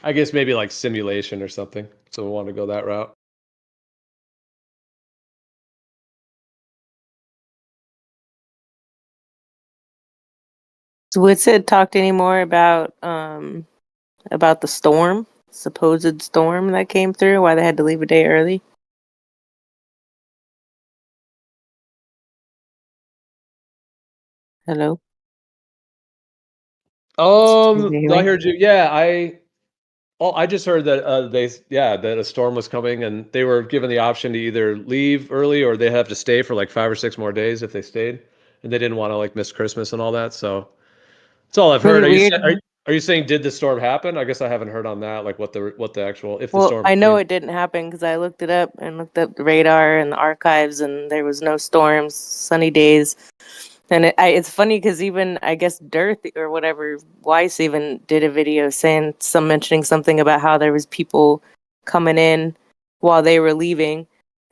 I guess maybe like simulation or something. So we want to go that route. So Witsit talked any more about the storm, supposed storm that came through, why they had to leave a day early? Hello? Can you hear I me? heard you. Yeah, I just heard that that a storm was coming and they were given the option to either leave early or they have to stay for like 5 or 6 more days if they stayed, and they didn't want to like miss Christmas and all that. So that's all I've heard. Really weird. Are you saying did the storm happen? I guess I haven't heard on that, like what the actual if the Well, storm I know came. it didn't happen because I looked it up and looked up the radar and the archives, and there was no storms, sunny days. And it's funny because even I guess Dearth or whatever Weiss even did a video saying some mentioning something about how there was people coming in while they were leaving,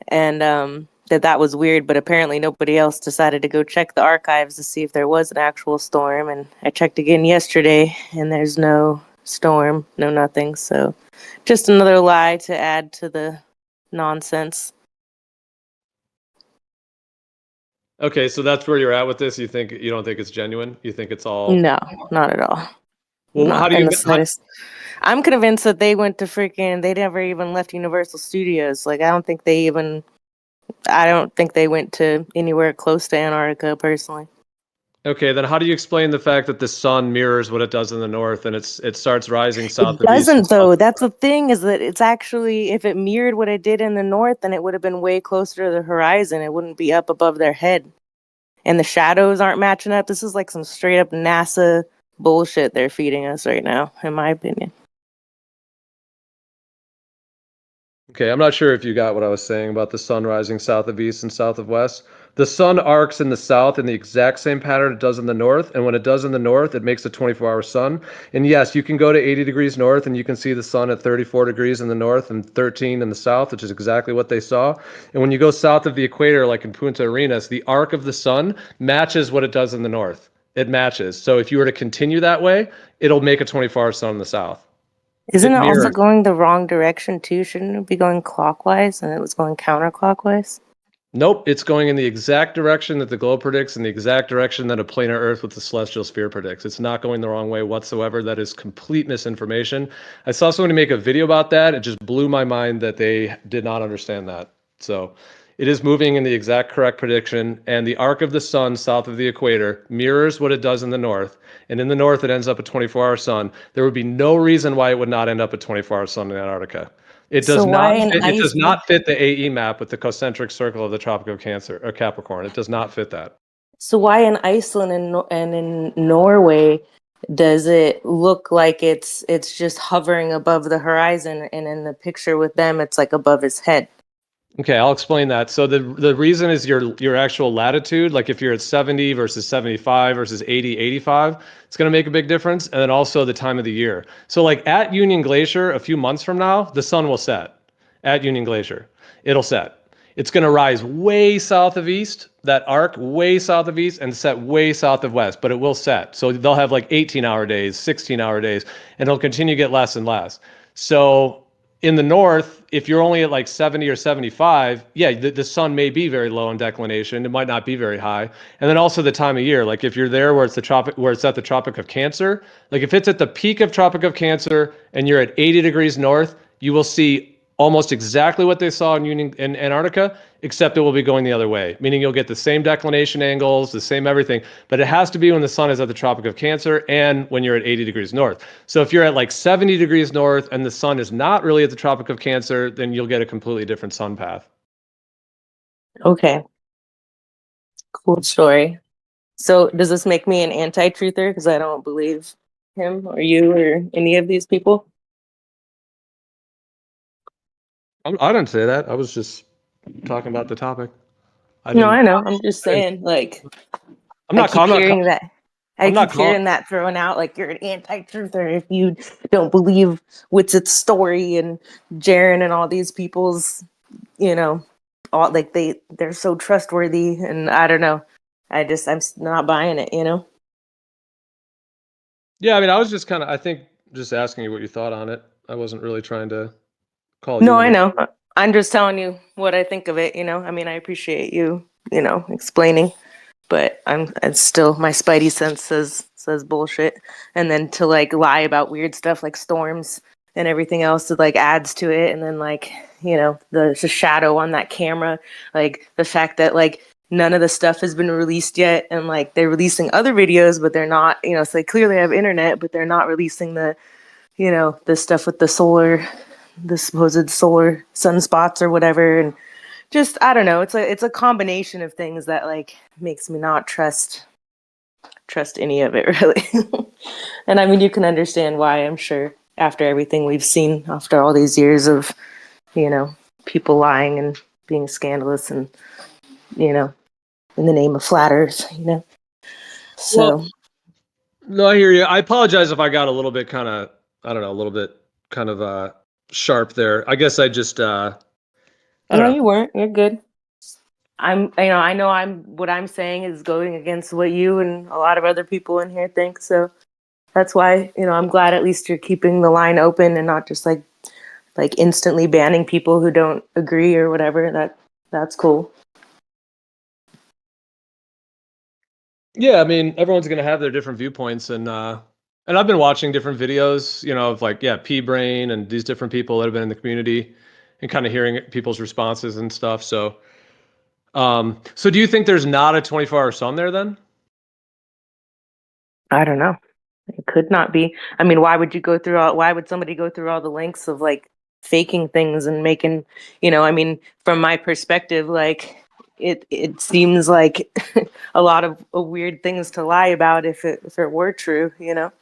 and that was weird. But apparently nobody else decided to go check the archives to see if there was an actual storm. And I checked again yesterday, and there's no storm, no nothing. So just another lie to add to the nonsense. Okay, so that's where you're at with this. You don't think it's genuine? You think it's all No, not at all. well? Not in the slightest. I'm convinced that they went to they never even left Universal Studios. Like, I don't think they went to anywhere close to Antarctica personally. Okay, then how do you explain the fact that the sun mirrors what it does in the north and it starts rising south It of east and doesn't, south though. of That's the west? thing, is that it's actually, if it mirrored what it did in the north, then it would have been way closer to the horizon. It wouldn't be up above their head. And the shadows aren't matching up. This is like some straight up NASA bullshit they're feeding us right now, in my opinion. Okay, I'm not sure if you got what I was saying about the sun rising south of east and south of west. The sun arcs in the south in the exact same pattern it does in the north, and when it does in the north, it makes a 24-hour sun. And yes, you can go to 80 degrees north and you can see the sun at 34 degrees in the north and 13 in the south, which is exactly what they saw. And when you go south of the equator, like in Punta Arenas, the arc of the sun matches what it does in the north. It matches. So if you were to continue that way, it'll make a 24-hour sun in the south. Isn't It it also mirrors. going the wrong direction too? Shouldn't it be going clockwise and it was going counterclockwise? Nope, it's going in the exact direction that the globe predicts and the exact direction that a planar Earth with the celestial sphere predicts. It's not going the wrong way whatsoever. That is complete misinformation. I saw somebody make a video about that. It just blew my mind that they did not understand that. So it is moving in the exact correct prediction, and the arc of the sun south of the equator mirrors what it does in the north. And in the north, it ends up a 24-hour sun. There would be no reason why it would not end up a 24-hour sun in Antarctica. It So does why not in fit. It does Iceland? not fit the AE map with the concentric circle of the Tropic of Cancer or Capricorn. It does not fit that. So why in Iceland and in Norway does it look like it's just hovering above the horizon, and in the picture with them it's like above his head? Okay, I'll explain that. So the reason is your actual latitude. Like if you're at 70 versus 75 versus 80, 85, it's going to make a big difference. And then also the time of the year. So like at Union Glacier, a few months from now, the sun will set at Union Glacier. It'll set. It's going to rise way south of east, that arc way south of east, and set way south of west, but it will set. So they'll have like 18-hour days, 16-hour days, and it'll continue to get less and less. So in the north, if you're only at like 70 or 75, yeah, the sun may be very low in declination. It might not be very high. And then also the time of year, like if you're there where it's at the Tropic of Cancer, like if it's at the peak of Tropic of Cancer and you're at 80 degrees north, you will see almost exactly what they saw in Antarctica, except it will be going the other way, meaning you'll get the same declination angles, the same everything, but it has to be when the sun is at the Tropic of Cancer and when you're at 80 degrees north. So if you're at like 70 degrees north and the sun is not really at the Tropic of Cancer, then you'll get a completely different sun path. Okay, cool story. So does this make me an anti-truther because I don't believe him or you or any of these people? I didn't say that. I was just talking about the topic. I No, didn't. I know. I'm just I didn't saying, like, I'm I not. keep I'm not. hearing that. I I'm not keep calling. hearing that thrown out, like you're an anti-truther if you don't believe Witset's story and Jaren and all these people's, you know, all like they're so trustworthy, and I don't know. I'm not buying it, you know. Yeah, I mean, I was just kind of. I think just asking you what you thought on it. I wasn't really trying to call No, you I anything. know. I'm just telling you what I think of it, you know. I mean, I appreciate you, you know, explaining, but it's still my spidey sense says bullshit. And then to like lie about weird stuff like storms and everything else that like adds to it, and then like, you know, the shadow on that camera, like the fact that like none of the stuff has been released yet, and like they're releasing other videos but they're not, you know, so they clearly have internet but they're not releasing the, you know, the stuff with the supposed solar sunspots or whatever. And just I don't know, it's a combination of things that like makes me not trust any of it really. And I mean, you can understand why, I'm sure, after everything we've seen, after all these years of, you know, people lying and being scandalous and, you know, in the name of flat earth, you know. Well, So no, I hear you. I apologize if I got a little bit kind of, I don't know, a little bit kind of sharp there. I guess I just I don't no, know. you weren't, you're good. I know I'm what I'm saying is going against what you and a lot of other people in here think. So that's why, you know, I'm glad at least you're keeping the line open and not just like instantly banning people who don't agree or whatever. That's cool. Yeah, I mean, everyone's gonna have their different viewpoints, and I've been watching different videos, you know, of like yeah, P Brain and these different people that have been in the community, and kind of hearing people's responses and stuff. So, so do you think there's not a 24-hour sun there then? I don't know. It could not be. I mean, why would somebody go through all the lengths of like faking things and making, you know, I mean, from my perspective, like it seems like a lot of weird things to lie about if it were true, you know.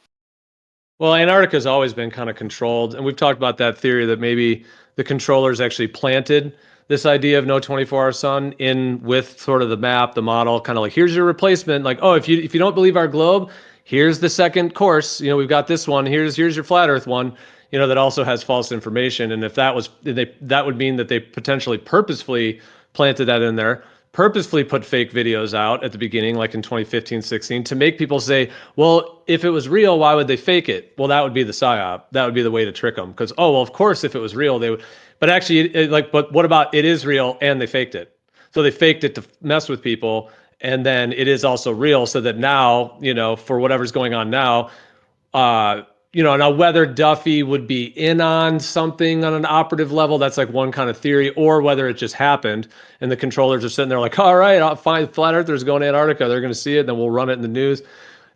Well, Antarctica's always been kind of controlled, and we've talked about that theory that maybe the controllers actually planted this idea of no 24-hour sun in with sort of the map, the model, kind of like here's your replacement. Like, oh, if you don't believe our globe, here's the second course. You know, we've got this one. Here's your flat Earth one. You know, that also has false information. And if that was that would mean that they potentially purposefully planted that in there, purposefully put fake videos out at the beginning, like in 2015, 16, to make people say, well, if it was real, why would they fake it? Well, that would be the psyop. That would be the way to trick them. Because, oh, well, of course, if it was real, they would. But actually, but what about it is real and they faked it? So they faked it to mess with people. And then it is also real so that now, you know, for whatever's going on now, uh, you know, now whether Duffy would be in on something on an operative level, that's like one kind of theory, or whether it just happened and the controllers are sitting there like, all right, I'll find flat earthers going to Antarctica. They're going to see it, and then we'll run it in the news.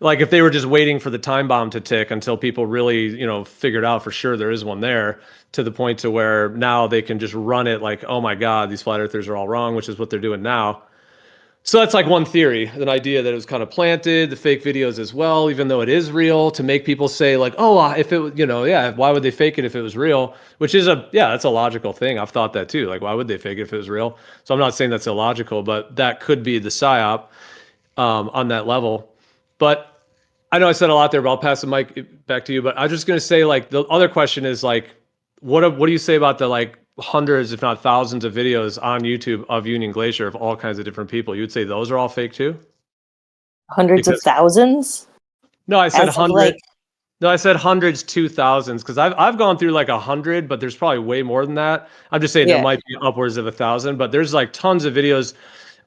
Like if they were just waiting for the time bomb to tick until people really, you know, figured out for sure there is one there, to the point to where now they can just run it like, oh my God, these flat earthers are all wrong, which is what they're doing now. So that's like one theory, an idea that it was kind of planted, the fake videos as well, even though it is real, to make people say like, oh, if it, you know, yeah, why would they fake it if it was real? Which is yeah, that's a logical thing. I've thought that too. Like, why would they fake it if it was real? So I'm not saying that's illogical, but that could be the psyop on that level. But I know I said a lot there, but I'll pass the mic back to you. But I'm just going to say like the other question is like, what do you say about the like hundreds, if not thousands, of videos on YouTube of Union Glacier of all kinds of different people? You would say those are all fake too? Hundreds of Because thousands no, I said as of hundred. like No, I said hundreds to thousands because I've gone through like 100, but there's probably way more than that. I'm just saying there yeah. might be upwards of 1,000, but there's like tons of videos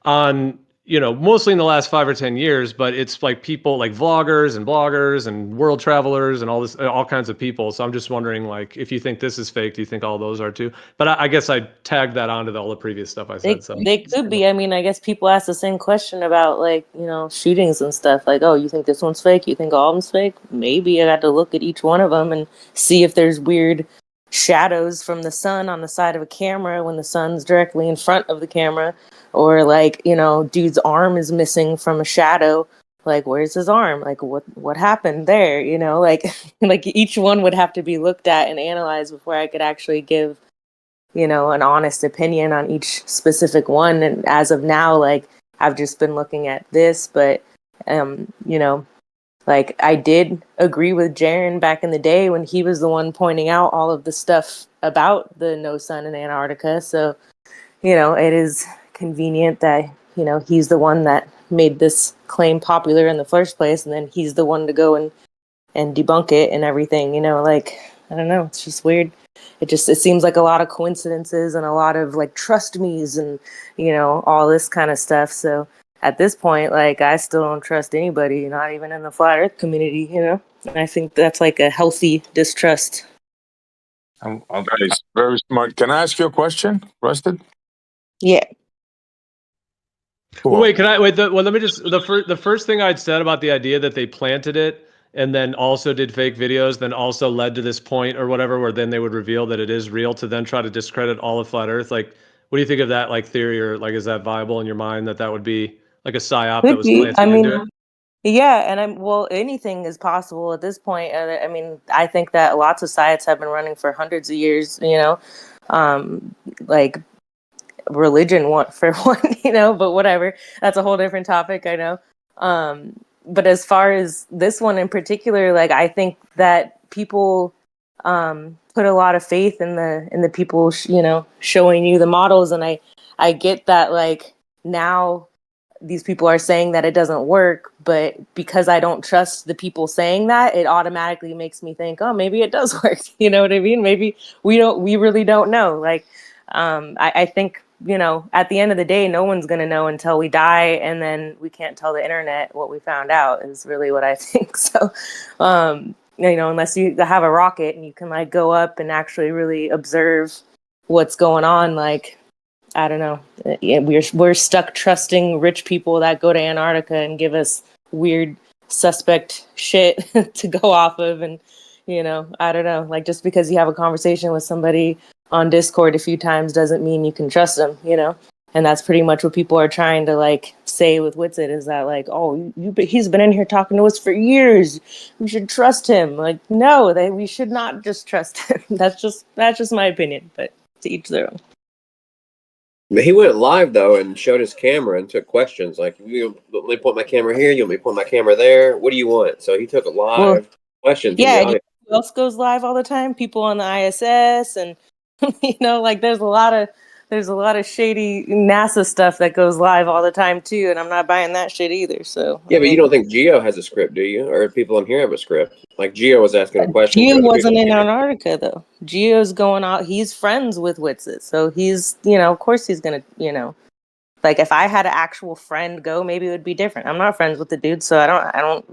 on, you know, mostly in the last 5 or 10 years, but it's like people like vloggers and bloggers and world travelers and all kinds of people. So I'm just wondering, like, if you think this is fake, do you think all those are too? But I guess I tagged that onto all the previous stuff I said. So They could be. I mean, I guess people ask the same question about like, you know, shootings and stuff. Like, oh, you think this one's fake? You think all of them's fake? Maybe I got to look at each one of them and see if there's weird shadows from the sun on the side of a camera when the sun's directly in front of the camera, or like, you know, dude's arm is missing from a shadow. Like, where's his arm? Like, what happened there? You know, like like each one would have to be looked at and analyzed before I could actually give, you know, an honest opinion on each specific one. And as of now, like I've just been looking at this, but you know, like I did agree with Jaron back in the day when he was the one pointing out all of the stuff about the no sun in Antarctica. So, you know, it is convenient that, you know, he's the one that made this claim popular in the first place, and then he's the one to go and debunk it and everything, you know, like I don't know. It's just weird. It seems like a lot of coincidences and a lot of like trust me's and all this kind of stuff. So at this point, like I still don't trust anybody, not even in the flat Earth community. And I think that's like a healthy distrust. Nice. Very smart. Can I ask you a question, Rusted? Yeah. Well, wait, can I wait? Well, let me just the first thing I'd said about the idea that they planted it and then also did fake videos, then also led to this point or whatever, where then they would reveal that it is real to then try to discredit all of flat Earth. Like, what do you think of that like theory, or like is that viable in your mind that that would be like a psyop that Could was be. I planted into mean, it? yeah, and anything is possible at this point. I mean, I think that lots of sites have been running for hundreds of years, like religion one for one, but whatever. That's a whole different topic, I know. But as far as this one in particular, like I think that people put a lot of faith in the people, showing you the models, and I get that like now these people are saying that it doesn't work, but because I don't trust the people saying that, it automatically makes me think, oh, maybe it does work. You know what I mean? Maybe we really don't know. Like, I think, at the end of the day, no one's going to know until we die. And then we can't tell the internet what we found out is really what I think. So, unless you have a rocket and you can like go up and actually really observe what's going on, like, I don't know. Yeah, we're stuck trusting rich people that go to Antarctica and give us weird suspect shit to go off of, and I don't know. Like just because you have a conversation with somebody on Discord a few times doesn't mean you can trust them, And that's pretty much what people are trying to like say with Witsit is that like, oh, he's been in here talking to us for years. We should trust him. Like, no, we should not just trust him. That's just my opinion, but to each their own. He went live though and showed his camera and took questions like, "You want me to point my camera here? You want me to point my camera there? What do you want?" So he took a live question from the audience. Who else goes live all the time? People on the ISS, and like there's a lot of shady NASA stuff that goes live all the time too, and I'm not buying that shit either. So yeah, but you don't think Geo has a script, do you? Or people in here have a script? Like Geo was asking a question. Geo wasn't in Antarctica though. Geo's going out. He's friends with Witsit, so he's of course he's gonna like if I had an actual friend go, maybe it would be different. I'm not friends with the dude, so I don't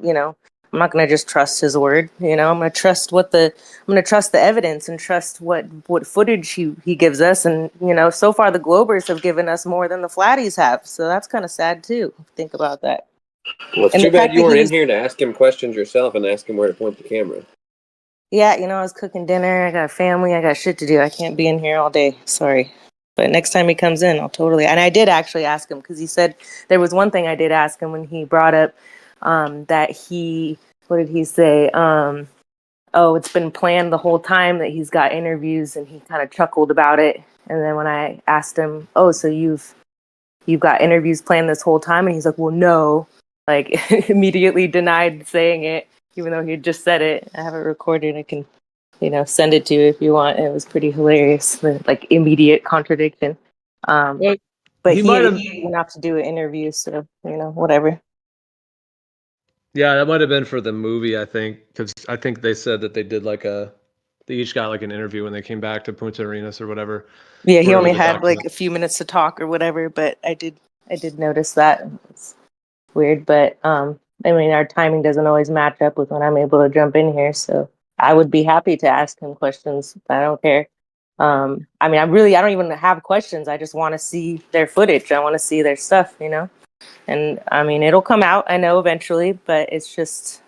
I'm not gonna just trust his word. I'm gonna trust the evidence and trust what footage he gives us. And so far the Globers have given us more than the Flatties have, so that's kind of sad too. Think about that. Well, it's too bad you weren't in here to ask him questions yourself and ask him where to point the camera. Yeah, I was cooking dinner. I got a family. I got shit to do. I can't be in here all day. Sorry. But next time he comes in, I'll totally. And I did actually ask him because he said there was one thing I did ask him when he brought up that what did he say? Oh, it's been planned the whole time that he's got interviews, and he kind of chuckled about it. And then when I asked him, oh, so you've got interviews planned this whole time? And he's like, well, no, like immediately denied saying it, even though he had just said it. I have it recorded. I can send it to you if you want. It was pretty hilarious, the like immediate contradiction. But he didn't have to do an interview, so whatever. Yeah, that might have been for the movie, I think, because I think they said that they did they each got like an interview when they came back to Punta Arenas or whatever. Yeah, he only had like a few minutes to talk or whatever, but I did notice that. It's weird, but I mean, our timing doesn't always match up with when I'm able to jump in here, so I would be happy to ask him questions. I don't care. I mean, I don't even have questions. I just want to see their footage. I want to see their stuff, And I mean, it'll come out, I know, eventually, but it's just,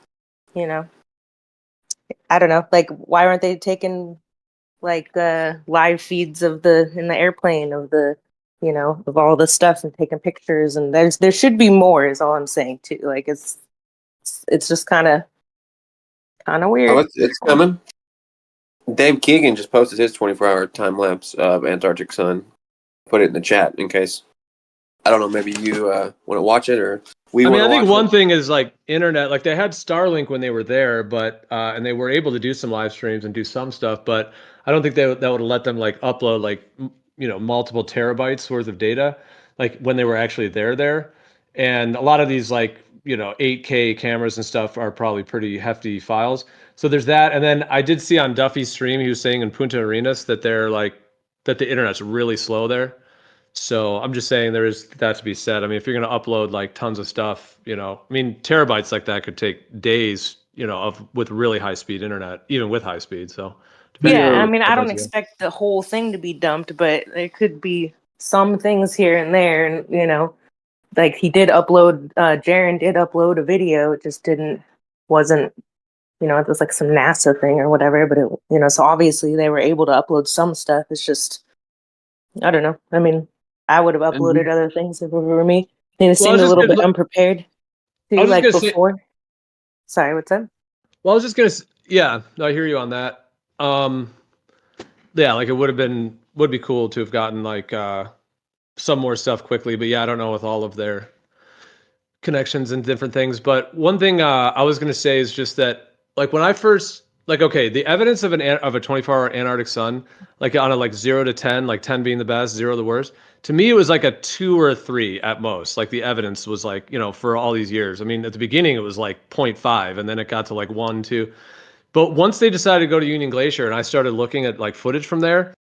I don't know. Like, why aren't they taking like live feeds in the airplane of of all the stuff and taking pictures? And there should be more, is all I'm saying too. Like, it's just kind of weird. Oh, it's coming. Dave Keegan just posted his 24-hour time lapse of Antarctic sun. Put it in the chat in case. I don't know. Maybe you want to watch it, or I think one thing is like internet. Like they had Starlink when they were there, but and they were able to do some live streams and do some stuff. But I don't think that would have let them like upload like multiple terabytes worth of data, like when they were actually there. And a lot of these like 8K cameras and stuff are probably pretty hefty files. So there's that. And then I did see on Duffy's stream, he was saying in Punta Arenas that that the internet's really slow there. So I'm just saying there is that to be said. I mean, if you're going to upload like tons of stuff, I mean, terabytes like that could take days, with really high speed internet, even with high speed. So depending Yeah, on I mean, I don't terabytes, yeah. expect the whole thing to be dumped, but there could be some things here and there, and like he did upload. Jaren did upload a video. It just wasn't. It was like some NASA thing or whatever. But so obviously they were able to upload some stuff. It's just, I don't know. I mean, I would have uploaded other things if it were me. They Well, I was seemed a just little bit gonna, unprepared I too, was just like gonna say, before. Sorry, what's that? well, I was just gonna, yeah, no, I hear you on that. Yeah, like would be cool to have gotten like some more stuff quickly, but yeah, I don't know with all of their connections and different things. But one thing I was going to say is just that, like when I first, like, okay, the evidence of a 24-hour Antarctic sun, like on a like 0 to 10, like 10 being the best, 0 the worst. To me, it was like a 2 or a 3 at most. Like the evidence was like, for all these years. I mean, at the beginning it was like 0.5, and then it got to like 1, 2. But once they decided to go to Union Glacier, and I started looking at like footage from there,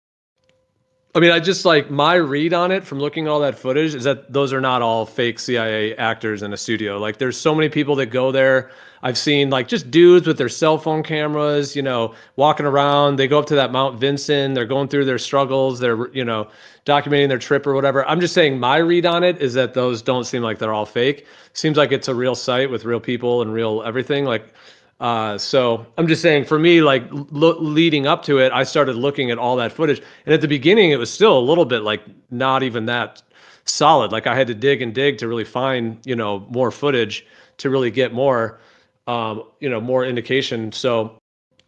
I mean, I just like my read on it from looking at all that footage is that those are not all fake CIA actors in a studio. Like, there's so many people that go there. I've seen like just dudes with their cell phone cameras, walking around. They go up to that Mount Vinson. They're going through their struggles. They're, documenting their trip or whatever. I'm just saying my read on it is that those don't seem like they're all fake. Seems like it's a real site with real people and real everything. Like, so I'm just saying, for me, like leading up to it, I started looking at all that footage, and at the beginning, it was still a little bit like not even that solid. Like I had to dig and dig to really find, more footage to really get more, more indication. So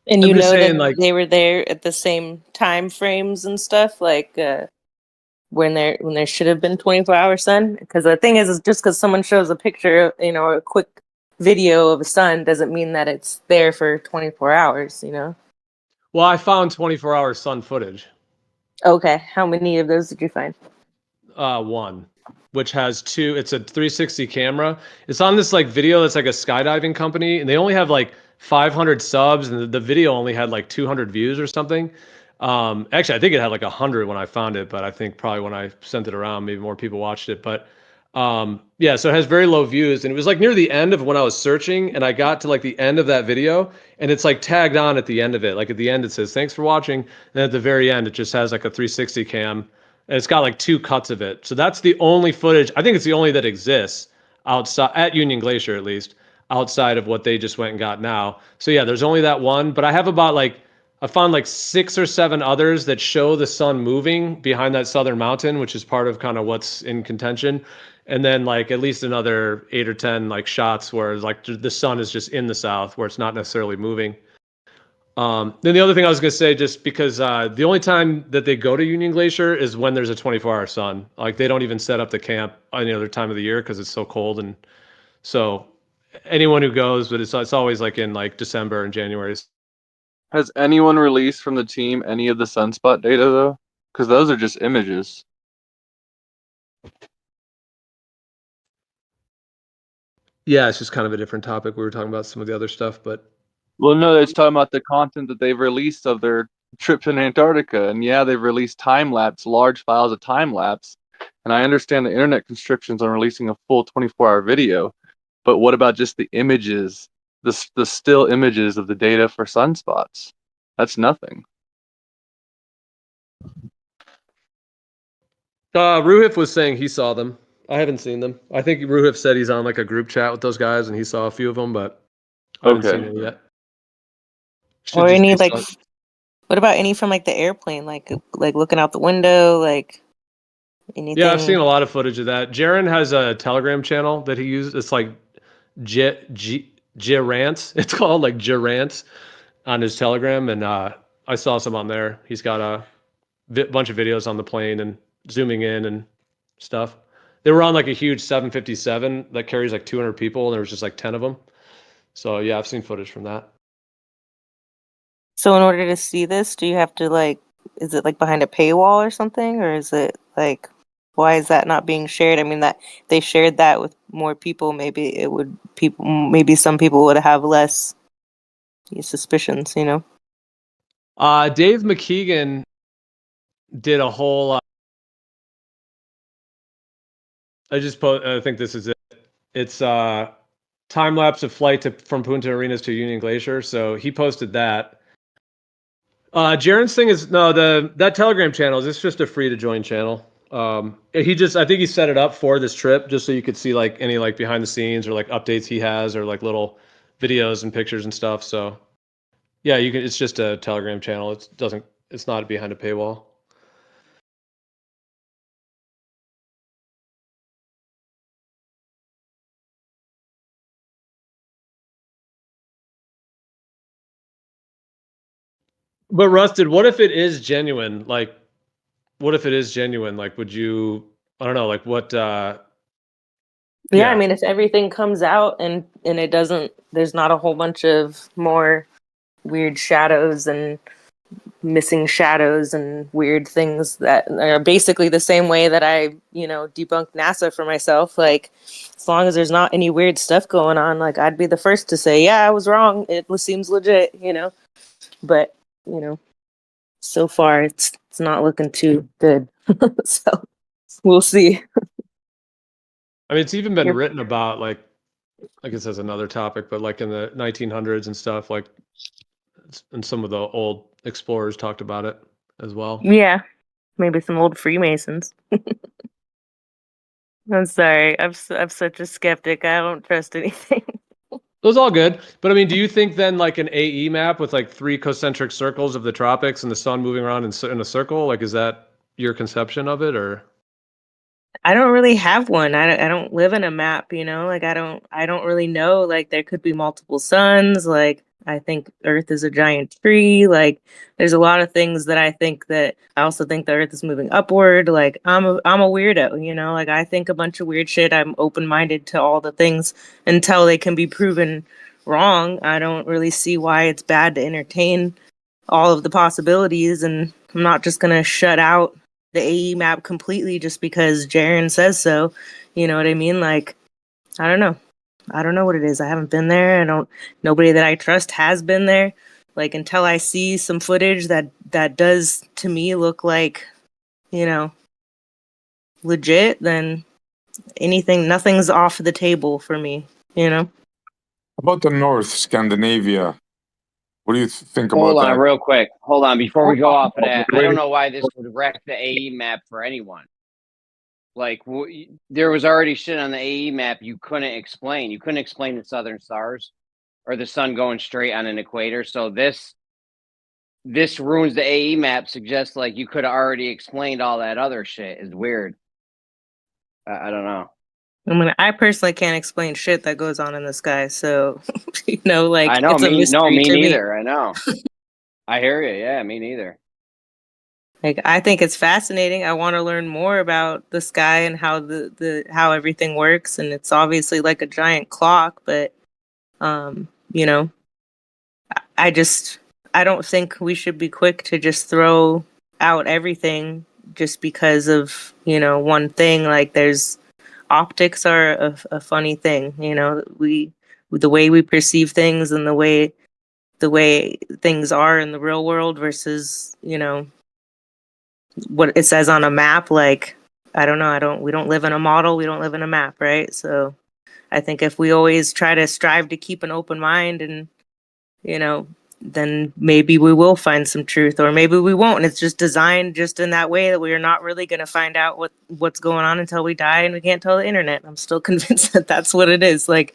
And I'm you just know that saying, like, they were there at the same time frames and stuff, like when there should have been 24-hour sun. Because the thing is just because someone shows a picture, or a quick video of a sun doesn't mean that it's there for 24 hours. well, I found 24-hour sun footage. Okay, how many of those did you find? One, which has two. It's a 360 camera. It's on this like video that's like a skydiving company, and they only have like 500 subs, and the video only had like 200 views or something. Actually, I think it had like 100 when I found it, but I think probably when I sent it around, maybe more people watched it. But yeah, so it has very low views, and it was like near the end of when I was searching, and I got to like the end of that video, and it's like tagged on at the end of it. Like at the end, it says "Thanks for watching," and then at the very end, it just has like a 360 cam, and it's got like two cuts of it. So that's the only footage. I think it's the only that exists outside at Union Glacier, at least outside of what they just went and got now. So yeah, there's only that one, but I found like 6 or 7 others that show the sun moving behind that southern mountain, which is part of kind of what's in contention. And then like at least another 8 or 10 like shots where like the sun is just in the south where it's not necessarily moving. Then the other thing I was gonna say, just because the only time that they go to Union Glacier is when there's a 24-hour sun. Like they don't even set up the camp any other time of the year because it's so cold. And so anyone who goes, but it's always like in like December and January. Has anyone released from the team any of the sunspot data though? Because those are just images. Yeah, it's just kind of a different topic. We were talking about some of the other stuff, but Well, no, it's talking about the content that they've released of their trips in Antarctica. And yeah, they've released time lapse, large files of time lapse. And I understand the internet constrictions on releasing a full 24-hour video. But what about just the images, the still images of the data for sunspots? That's nothing. Ruhif was saying he saw them. I haven't seen them. I think Ruhif said he's on like a group chat with those guys and he saw a few of them, but I haven't seen Okay. any yet. Should Or just any be like, what about any from like the airplane, like looking out the window, like anything? Yeah, I've seen a lot of footage of that. Jaron has a Telegram channel that he uses. It's like Jirants. It's called like Jirants on his Telegram, and I saw some on there. He's got a bunch of videos on the plane and zooming in and stuff. They were on like a huge 757 that carries like 200 people, and there was just like 10 of them. So yeah, I've seen footage from that. So in order to see this, do you have to like, is it like behind a paywall or something, or is it like Why is that not being shared? I mean, that they shared that with more people, maybe maybe some people would have less suspicions, you know? Dave McKeegan did a whole. I think this is it. It's time lapse of flight from Punta Arenas to Union Glacier. So he posted that. Jaren's thing is no that Telegram channel is just a free to join channel. I think he set it up for this trip just so you could see like any like behind the scenes or like updates he has or like little videos and pictures and stuff. So yeah, you can. It's just a Telegram channel. It's not behind a paywall. But Rusted, what if it is genuine? Like, what if it is genuine? Like, would you? I don't know. Like, what? Yeah, I Yeah. mean, if everything comes out and it doesn't, there's not a whole bunch of more weird shadows and missing shadows and weird things that are basically the same way that I, debunked NASA for myself. Like, as long as there's not any weird stuff going on, like, I'd be the first to say, yeah, I was wrong. It seems legit, But, you know, so far it's not looking too good. So we'll see. I mean, it's even been Yep. written about like, I guess that's another topic, but like in the 1900s and stuff, like, and some of the old explorers talked about it as well. Yeah, maybe some old Freemasons. I'm sorry. I'm such a skeptic. I don't trust anything. It was all good, but I mean, do you think then like an AE map with like 3 concentric circles of the tropics and the sun moving around in a circle, like is that your conception of it, or? I don't really have one. I don't live in a map, Like I don't really know. Like there could be multiple suns. Like I think Earth is a giant tree. Like there's a lot of things that I also think the Earth is moving upward. Like I'm a weirdo, Like I think a bunch of weird shit. I'm open-minded to all the things until they can be proven wrong. I don't really see why it's bad to entertain all of the possibilities, and I'm not just gonna shut out the AE map completely just because Jaren says so. You know what I mean? Like, I don't know. I don't know what it is. I haven't been there. Nobody that I trust has been there. Like until I see some footage that does to me look like, you know, legit, then nothing's off the table for me. About the North, Scandinavia, what do you think about Hold on, that? real quick. Hold on, before we go off of that, I don't Wait, know why this would wreck the AE map for anyone. Like, there was already shit on the AE map you couldn't explain. You couldn't explain the southern stars or the sun going straight on an equator. So this ruins the AE map. Suggests like you could have already explained all that other shit. Is weird. I don't know. I mean, I personally can't explain shit that goes on in the sky, so like I know it's a mystery me to me. neither. I know. I hear you. Yeah, me neither. Like I think it's fascinating. I want to learn more about the sky and how how everything works. And it's obviously like a giant clock, but um, you know, I just I don't think we should be quick to just throw out everything just because of, one thing. Like there's optics are a funny thing, the way we perceive things and the way things are in the real world versus, what it says on a map. Like I don't know, we don't live in a model, we don't live in a map, right? So I think if we always try to strive to keep an open mind and then maybe we will find some truth, or maybe we won't, and it's just designed just in that way that we are not really going to find out what's going on until we die and we can't tell the internet. I'm still convinced that that's what it is. Like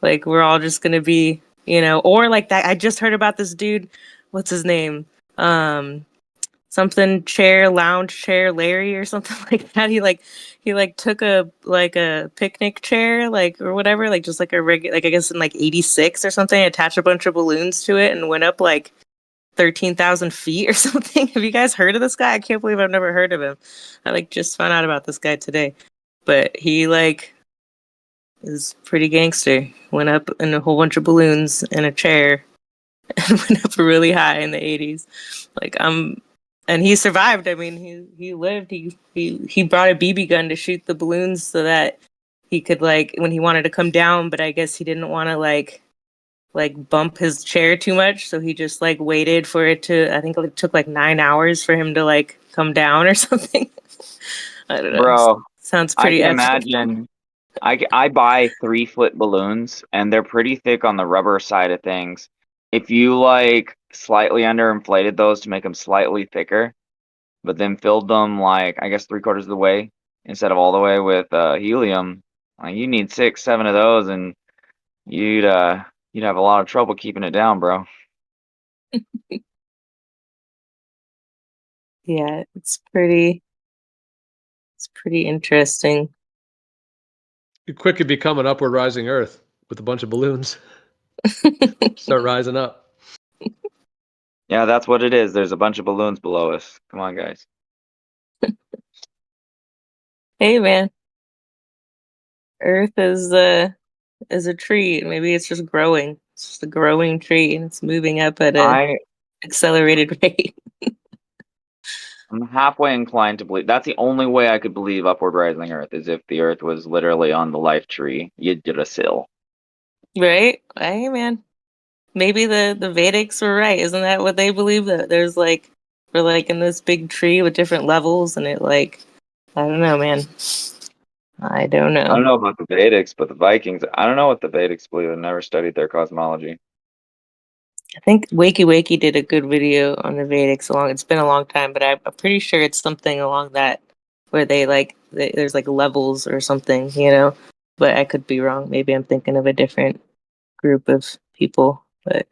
we're all just going to be, or like that. I just heard about this dude, what's his name, something chair, lounge chair Larry or something like that. He took a picnic chair, like, or whatever, like just like a regular, like I guess in like 86 or something, attached a bunch of balloons to it and went up like 13,000 feet or something. Have you guys heard of this guy? I can't believe I've never heard of him. I just found out about this guy today. But he is pretty gangster. Went up in a whole bunch of balloons in a chair and went up really high in the 80s. Like And he survived. I mean, he lived. He brought a BB gun to shoot the balloons so that he could like when he wanted to come down, but I guess he didn't want to like bump his chair too much, so he just like waited for it to. I think it took like 9 hours for him to like come down or something. I don't know. Bro, Sounds I pretty can epic. imagine. I buy 3 foot balloons, and they're pretty thick on the rubber side of things. If you like slightly underinflated those to make them slightly thicker, but then filled them like I guess 3/4 of the way instead of all the way with helium, you need 6, 7 of those, and you'd have a lot of trouble keeping it down, bro. Yeah, it's pretty interesting. You quick could become an upward rising Earth with a bunch of balloons. Start rising up. Yeah, that's what it is. There's a bunch of balloons below us. Come on, guys. Hey man, Earth is a tree. Maybe it's just growing. It's just a growing tree and it's moving up at a I accelerated rate. I'm halfway inclined to believe that's the only way I could believe upward rising Earth is if the Earth was literally on the life tree. You did a sill. Right? Hey man. Maybe the Vedics were right. Isn't that what they believe? That there's like we're like in this big tree with different levels and it like I don't know, man. I don't I don't know. know about the Vedics, but the Vikings, I don't know what the Vedics believe. I've never studied their cosmology. I think Wakey Wakey did a good video on the Vedics along. It's been a long time, but I'm pretty sure it's something along that where they like there's like levels or something, you know. But I could be wrong. Maybe I'm thinking of a different group of people. But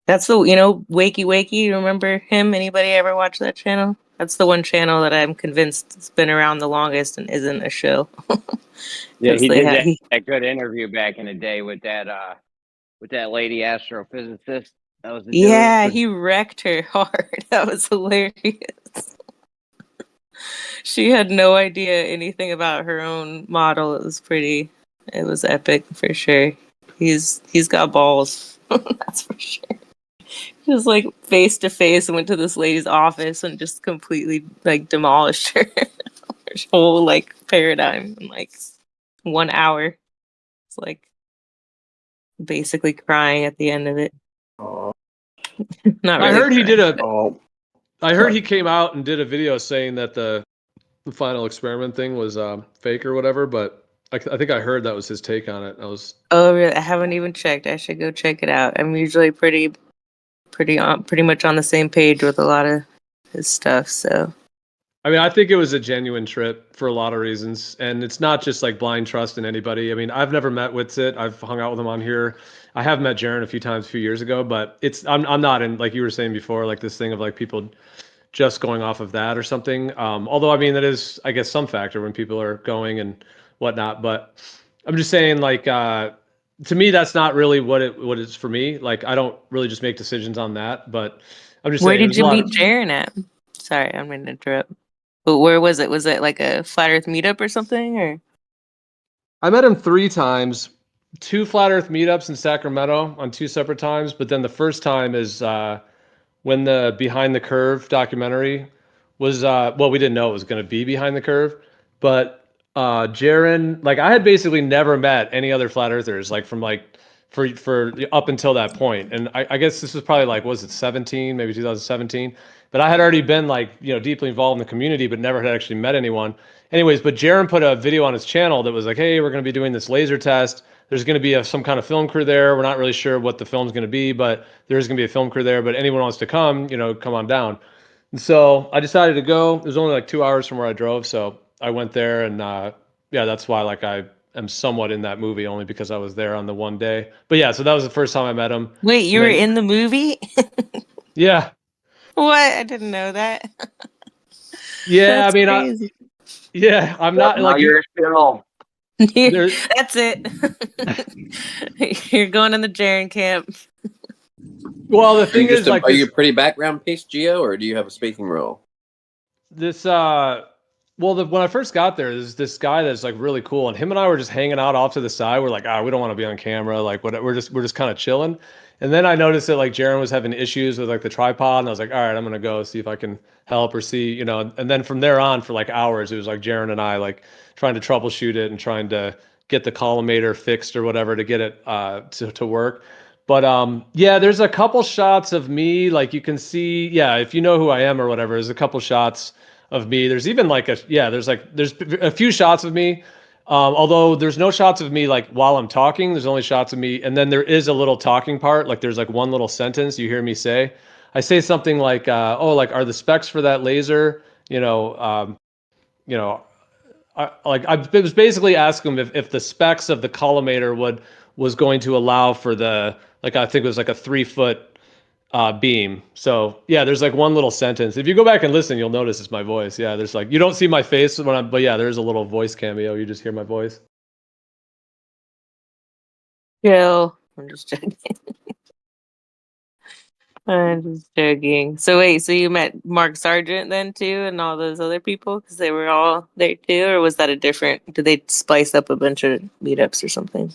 that's the Wakey Wakey. You remember him? Anybody ever watch that channel? That's the one channel that I'm convinced has been around the longest and isn't a show. Yeah, Because he they did had that good interview back in the day with that lady astrophysicist. That was the yeah, dude. he wrecked her hard. That was hilarious. She had no idea anything about her own model. It was epic for sure. He's got balls. That's for sure. Just like face to face went to this lady's office and just completely like demolished her, her whole like paradigm in like 1 hour. It's like basically crying at the end of it. Oh, Not I really heard he did crying. a. oh, I heard he came out and did a video saying that the final experiment thing was fake or whatever. But I think I heard that was his take on it. I was. Oh, really? I haven't even checked. I should go check it out. I'm usually pretty much on the same page with a lot of his stuff. So I mean, I think it was a genuine trip for a lot of reasons, and it's not just like blind trust in anybody. I mean, I've never met Witsit. I've hung out with him on here. I have met Jaren a few times a few years ago, but I'm not in like you were saying before, like this thing of like people just going off of that or something. Although I mean that is I guess some factor when people are going and whatnot. But I'm just saying like to me that's not really what it's for me. Like I don't really just make decisions on that. But I'm just where saying did there's a you lot meet of Jaren at? Sorry, I'm gonna interrupt. But where was it? Was it like a flat Earth meetup or something? Or I met him 3 times, 2 Flat Earth meetups in Sacramento on 2 separate times. But then the first time is when the Behind the Curve documentary was well, we didn't know it was going to be Behind the Curve, but Jaren, like I had basically never met any other flat earthers like from like for up until that point. And I guess this was probably like was it 17, maybe 2017, but I had already been like, deeply involved in the community but never had actually met anyone. Anyways, but Jaren put a video on his channel that was like, hey, we're going to be doing this laser test. There's going to be some kind of film crew there. We're not really sure what the film's going to be, but there's going to be a film crew there. But anyone wants to come, come on down. And so I decided to go. It was only like 2 hours from where I drove, so I went there, and yeah, that's why like I am somewhat in that movie only because I was there on the one day. But yeah, so that was the first time I met him. wait, you And were then in the movie? yeah, What? I didn't know that. yeah. I That's mean, crazy. yeah, I'm That's not not like your skill. there. That's it. You're going in the Jaren camp. Well, the are you thing is like are you this. a pretty background piece, Geo, or do you have a speaking role? This Well, when I first got there, there's this guy that's like really cool, and him and I were just hanging out off to the side. We're like, we don't want to be on camera. Like, what? We're just kind of chilling. And then I noticed that like Jaron was having issues with like the tripod, and I was like, all right, I'm gonna go see if I can help or see, you know. And then from there on, for like hours, it was like Jaron and I like trying to troubleshoot it and trying to get the collimator fixed or whatever to get it to work. But yeah, there's a couple shots of me, like you can see, yeah, if you know who I am or whatever, there's a couple shots of me. There's even like there's a few shots of me. Although there's no shots of me like while I'm talking, there's only shots of me, and then there is a little talking part. Like there's like one little sentence you hear me say. I say something like, "Oh, like are the specs for that laser? You know, I was basically asking him if the specs of the collimator was going to allow for the like I think it was like a 3 foot beam. So yeah, there's like one little sentence. If you go back and listen, you'll notice it's my voice. Yeah, there's like you don't see my face when I'm, but yeah, there's a little voice cameo. You just hear my voice. Chill. I'm just joking. I'm just joking. So wait, so you met Mark Sargent then too, and all those other people because they were all there too, or was that a different? Did they splice up a bunch of meetups or something?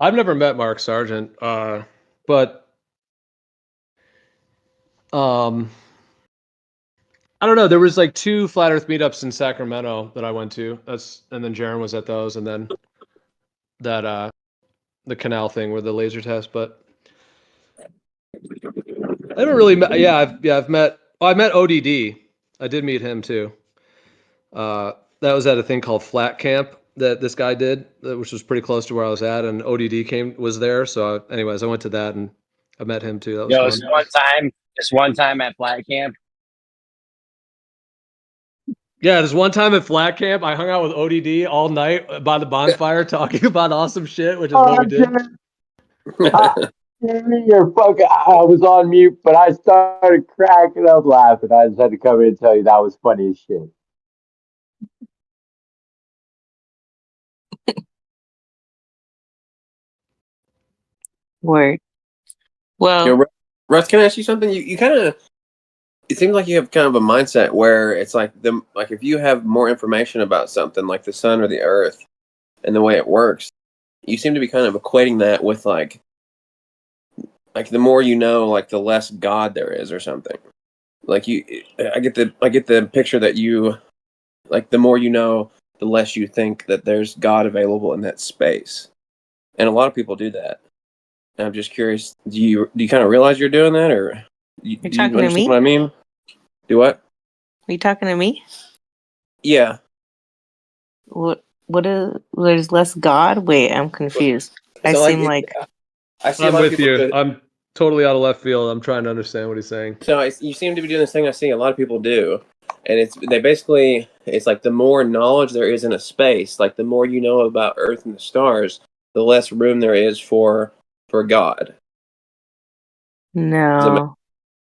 I've never met Mark Sargent, but I don't know. There was like 2 flat Earth meetups in Sacramento that I went to. And then Jaron was at those, and then that the canal thing with the laser test. But I haven't really met. I've met. Oh, I met ODD. I did meet him too. That was at a thing called Flat Camp that this guy did, which was pretty close to where I was at, and ODD was there. So, anyways, I went to that and I met him too. That was Yo, fun. this one time at Flat Camp. Yeah, there's one time at Flat Camp, I hung out with ODD all night by the bonfire talking about awesome shit, which is what we did. You're fucking. I was on mute, but I started cracking up laughing. I just had to come in and tell you that was funny as shit. Word. Well, You know, Russ, can I ask you something? You kind of. It seems like you have kind of a mindset where it's like if you have more information about something like the sun or the earth and the way it works, you seem to be kind of equating that with like the more you know, like the less God there is or something. Like I get the picture that you like the more you know, the less you think that there's God available in that space, and a lot of people do that. And I'm just curious, do you kind of realize you're doing that, or do you talking to understand me? what I mean? Do what? Are you talking to me? Yeah. What is? There's less God. Wait, I'm confused. I So, seem like I see a I'm lot of with people you. do it. I'm totally out of left field. I'm trying to understand what he's saying. So you seem to be doing this thing I see a lot of people do, and it's like the more knowledge there is in a space, like the more you know about Earth and the stars, the less room there is for God. Does that make- no.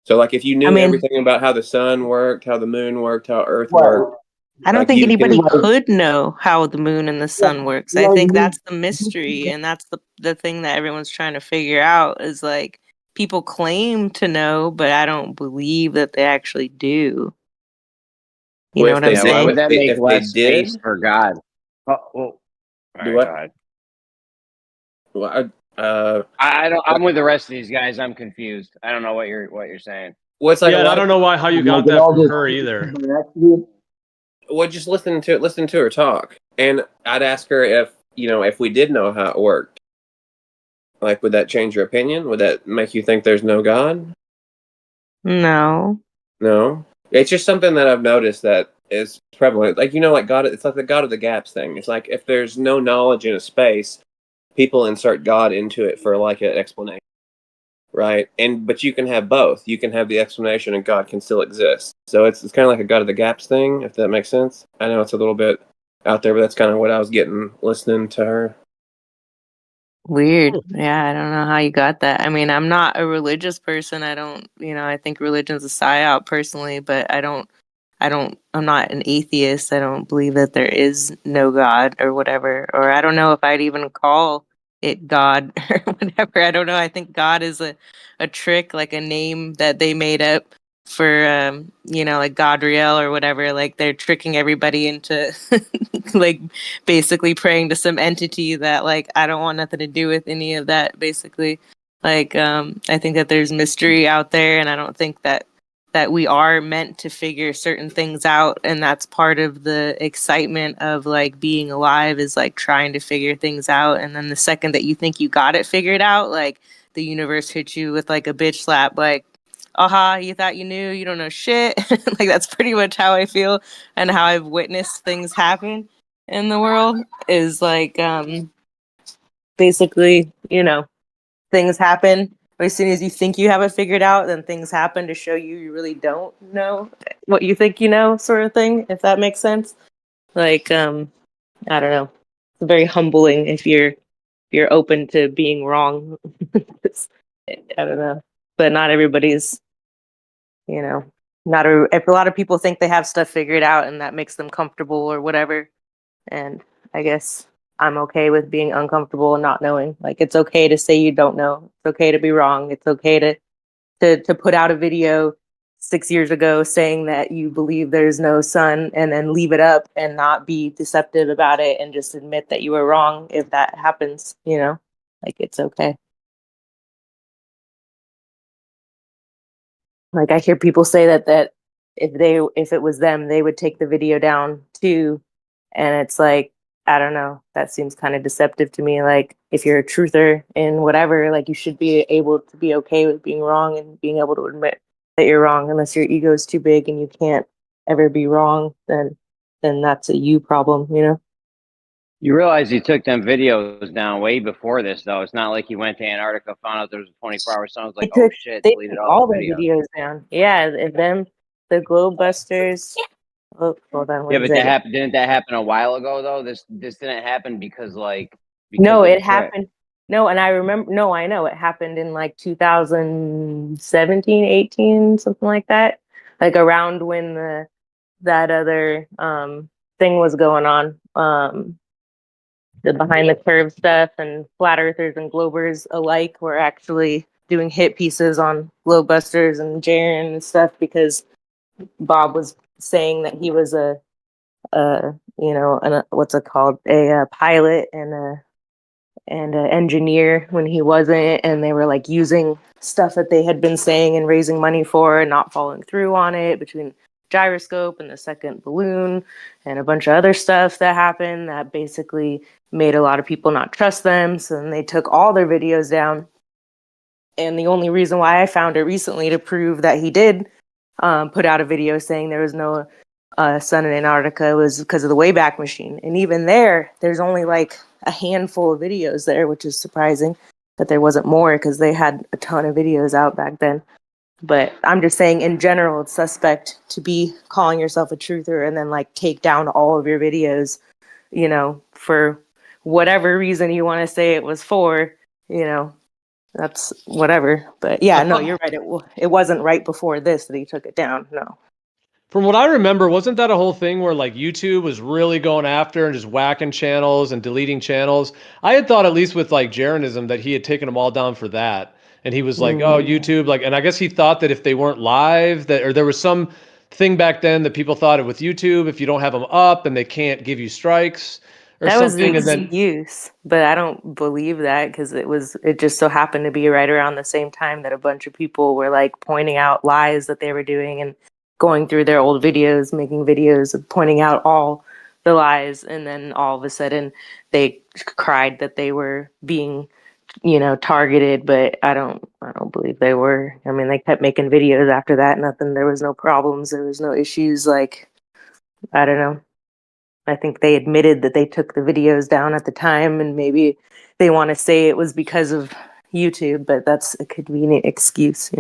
So like if you I knew mean, everything about how the sun worked, how the moon worked, how Earth What? worked, I don't like think you can anybody could know how the moon and the sun works. I think that's the mystery, and that's the thing that everyone's trying to figure out is like people claim to know, but I don't believe that they actually do. You know Well, what I'm Yeah, why would saying? that make if they less space did, for God? Oh, well, all do right, what? go ahead. Well, I don't. I'm with the rest of these guys. I'm confused. I don't know what you're saying. well, it's like a Yeah, and I lot of don't know how you got that from her either. well, just listen to her talk, and I'd ask her if we did know how it worked, like would that change your opinion? Would that make you think there's no God? No. No, it's just something that I've noticed that is prevalent. Like like God, it's like the God of the gaps thing. It's like if there's no knowledge in a space, people insert God into it for like an explanation, right? But you can have both. You can have the explanation, and God can still exist. So it's kind of like a God of the gaps thing, if that makes sense. I know it's a little bit out there, but that's kind of what I was getting listening to her. Weird. Yeah, I don't know how you got that. I mean, I'm not a religious person. I don't, I think religion's a psyop personally, but I'm not an atheist. I don't believe that there is no God or whatever. Or I don't know if I'd even call it God or whatever. I don't know. I think God is a trick, like a name that they made up like Godriel or whatever. Like they're tricking everybody into like basically praying to some entity that like I don't want nothing to do with any of that. Basically, like I think that there's mystery out there, and I don't think that we are meant to figure certain things out, and that's part of the excitement of like being alive is like trying to figure things out. And then the second that you think you got it figured out, like the universe hits you with like a bitch slap, like, aha, you thought you knew, you don't know shit. Like that's pretty much how I feel and how I've witnessed things happen in the world is like basically, things happen. But as soon as you think you have it figured out, then things happen to show you really don't know what you think you know, sort of thing, if that makes sense. Like, I don't know. It's very humbling if you're open to being wrong. I don't know. But not everybody's, you know, if a lot of people think they have stuff figured out and that makes them comfortable or whatever. And I guess I'm okay with being uncomfortable and not knowing. Like it's okay to say you don't know. It's okay to be wrong. It's okay to put out a video 6 years ago saying that you believe there's no sun and then leave it up and not be deceptive about it and just admit that you were wrong if that happens, like it's okay. Like I hear people say that if it was them, they would take the video down too. And it's like, I don't know, that seems kind of deceptive to me. Like if you're a truther in whatever, like you should be able to be okay with being wrong and being able to admit that you're wrong, unless your ego is too big and you can't ever be wrong, then that's a you problem. You realize he took them videos down way before this, though. It's not like he went to Antarctica, found out there was a 24-hour sun. I was They like, oh took shit, they deleted took all all the their videos. videos down. Yeah, and then the Globebusters. Oh, hold on Yeah, one but that second. happened. Didn't that happen a while ago though? This didn't happen because No, of the it trip. happened. No, and I remember. No, I know it happened in like 2017, 18, something like that. Like around when that other thing was going on. The behind the curve stuff and flat earthers and globers alike were actually doing hit pieces on Globebusters and Jaren and stuff because Bob was saying that he was what's it called, a pilot and an engineer when he wasn't, and they were like using stuff that they had been saying and raising money for and not following through on it between gyroscope and the second balloon and a bunch of other stuff that happened that basically made a lot of people not trust them. So then they took all their videos down. And the only reason why I found it recently to prove that he did put out a video saying there was no sun in Antarctica was because of the Wayback Machine. And even there's only like a handful of videos there, which is surprising that there wasn't more because they had a ton of videos out back then. But I'm just saying, in general, it's suspect to be calling yourself a truther and then like take down all of your videos, for whatever reason you want to say it was for, that's whatever. But yeah, no, you're right. It wasn't right before this that he took it down. No. From what I remember, wasn't that a whole thing where like YouTube was really going after and just whacking channels and deleting channels? I had thought at least with like Jaronism that he had taken them all down for that. And he was like, oh, YouTube, like, and I guess he thought that if they weren't live, that, or there was some thing back then that people thought with YouTube, if you don't have them up and they can't give you strikes or That was the something. And then, excuse, but I don't believe that because it just so happened to be right around the same time that a bunch of people were like pointing out lies that they were doing and going through their old videos, making videos of pointing out all the lies, and then all of a sudden they cried that they were being, targeted, but I don't believe they were. I mean, they kept making videos after that, nothing, there was no problems, there was no issues, like, I don't know. I think they admitted that they took the videos down at the time, and maybe they want to say it was because of YouTube, but that's a convenient excuse.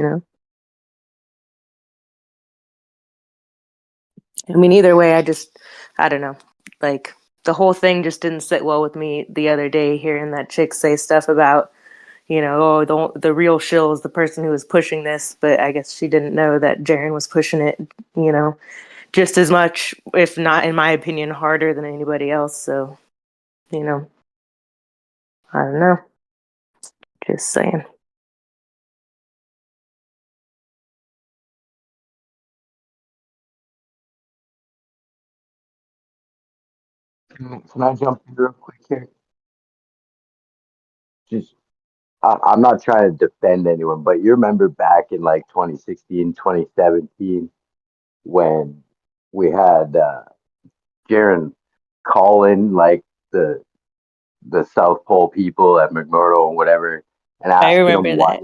I mean, either way, I don't know. Like, the whole thing just didn't sit well with me the other day, hearing that chick say stuff about, oh, the real shill is the person who was pushing this, but I guess she didn't know that Jaren was pushing it, just as much, if not, in my opinion, harder than anybody else. So, you know, I don't know. Just saying. Can I jump in real quick here? Just, I'm not trying to defend anyone, but you remember back in like 2016, 2017, when we had Jaron call in like the the South Pole people at McMurdo and whatever, and I asking them remember that.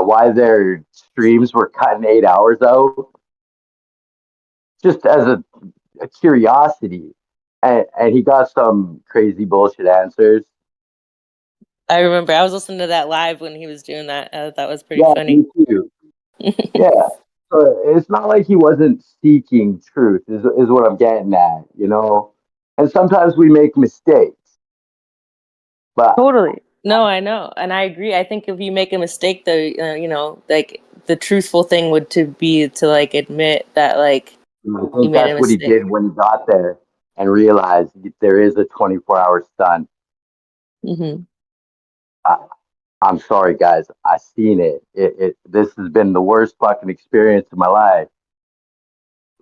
why their streams were cutting 8 hours out, just as a curiosity, and he got some crazy bullshit answers. I remember. I was listening to that live when he was doing that. That was pretty Yeah, funny. me too. Yeah. So it's not like he wasn't seeking truth, is what I'm getting at, you know? And sometimes we make mistakes, but Totally. No, I know, and I agree. I think if you make a mistake, though, like the truthful thing would to be to like admit that like I you think made a that's what he mistake. did when he got there and realized there is a 24-hour sun. Hmm. I, I'm sorry, guys. I seen it. This has been the worst fucking experience of my life.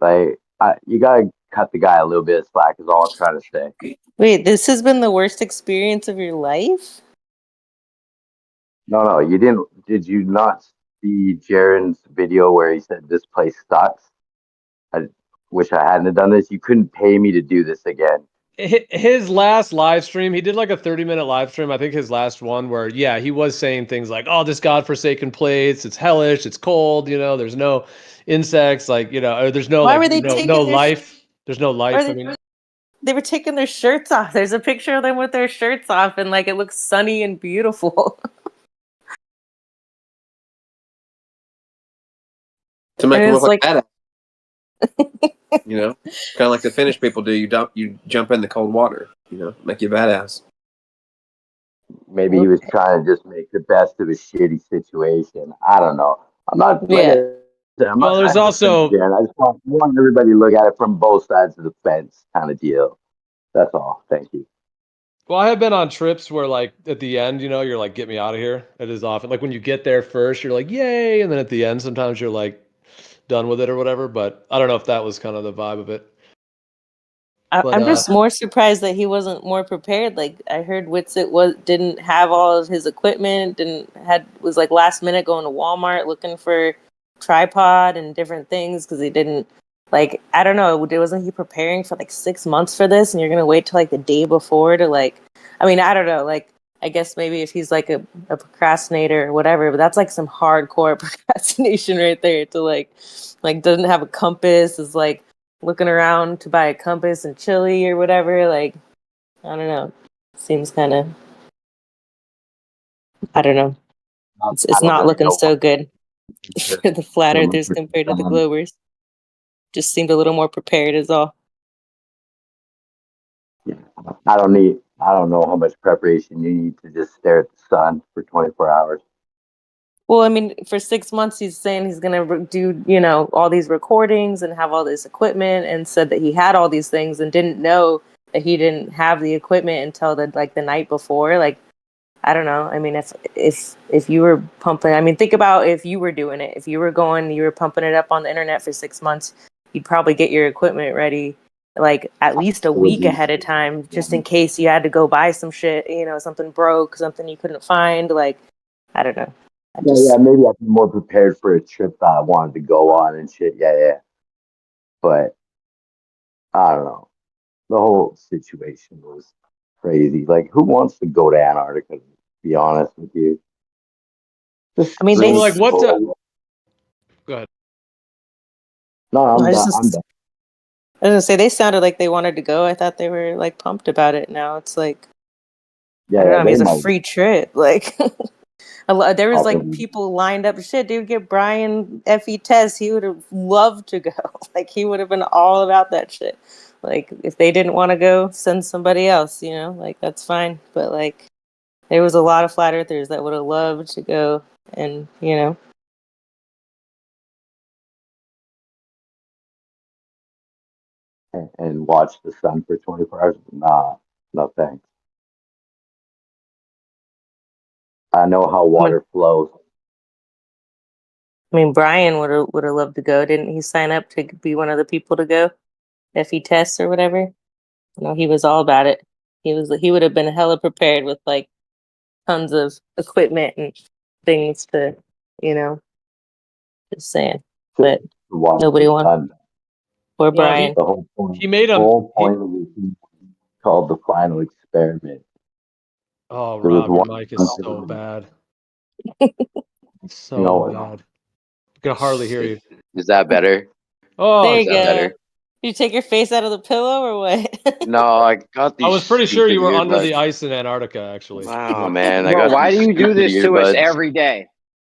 Like, you gotta cut the guy a little bit of slack, is all I'm trying to say. Wait, this has been the worst experience of your life? No, no, you didn't. Did you not see Jaron's video where he said this place sucks? I wish I hadn't done this. You couldn't pay me to do this again. His last live stream, he did like a 30-minute live stream. I think his last one where, yeah, he was saying things like, oh, this godforsaken place, it's hellish, it's cold, there's no insects, like, or there's no Why like were they no taking their? life. There's no Or life. I they, mean, they were taking their shirts off. There's a picture of them with their shirts off, and like it looks sunny and beautiful. To make And them look it's like like, badass, kind of like the Finnish people do. You jump in the cold water, make you badass. Maybe he was trying to just make the best of a shitty situation. I don't know. I'm not like yeah. I said, I'm not well, there's trying to defend also Jaron. I just want everybody to look at it from both sides of the fence, kind of deal. That's all. Thank you. well, I have been on trips where like at the end, you're like, get me out of here. It is often like when you get there first, you're like, yay, and then at the end, sometimes you're like done with it or whatever. But I don't know if that was kind of the vibe of it. But I'm just more surprised that he wasn't more prepared. Like I heard Witsit didn't have all of his equipment, didn't had was like last minute going to Walmart looking for tripod and different things because he didn't like I don't know, wasn't he preparing for like 6 months for this and you're gonna wait till like the day before to like I mean, I don't know, like I guess maybe if he's like a procrastinator or whatever, but that's like some hardcore procrastination right there to like doesn't have a compass, is like looking around to buy a compass and chili or whatever. Like, I don't know. Seems kind of, I don't know. I It's don't not really looking know so good what for the flat I'm earthers compared to the globers. Just seemed a little more prepared, is all. I don't know how much preparation you need to just stare at the sun for 24 hours. Well, I mean, for 6 months, he's saying he's going to do, all these recordings and have all this equipment, and said that he had all these things and didn't know that he didn't have the equipment until the night before. Like, I don't know. I mean, if you were pumping, I mean, think about if you were doing it. If you were you were pumping it up on the internet for 6 months, you'd probably get your equipment ready like at least a It would week be, ahead of time, just in case you had to go buy some shit. Something broke, something you couldn't find. Like, I don't know. I yeah, just, maybe I'd be more prepared for a trip that I wanted to go on and shit. Yeah, yeah. But I don't know. The whole situation was crazy. Like, who wants to go to Antarctica? To be honest with you, just I mean, so they. like what? go. Go ahead. No, I I'm done. I'm just, done. I was gonna say they sounded like they wanted to go. I thought they were like pumped about it. Now it's like I Yeah, don't know. yeah. I mean, They it's a might. free trip. Like there was like Probably. people lined up. Shit, dude, get Brian Fe Tess. He would have loved to go. Like he would have been all about that shit. Like if they didn't want to go, send somebody else. Like that's fine. But like there was a lot of flat earthers that would have loved to go, and And watch the sun for 24 hours. Nah, no thanks. I know how I mean, water flows. Brian would have loved to go. Didn't he sign up to be one of the people to go? Fe Tess or whatever. No, he was all about it. He would have been hella prepared with like tons of equipment and things to, you know, just saying. But Watch nobody his won. son. Poor Well, Brian. The whole point. he made The him. whole point of it is called the final experiment. Oh, There was Rob, your one mic is so country, bad. you So know, bad. I can hardly hear you. Is that better? Oh, There Is you that go. better? You take your face out of the pillow or what? No, I got I these was pretty sure you stupid were under the earbuds. ice in Antarctica, actually. Wow, man, I Bro, got why these do you do stupid this to us earbuds. every day?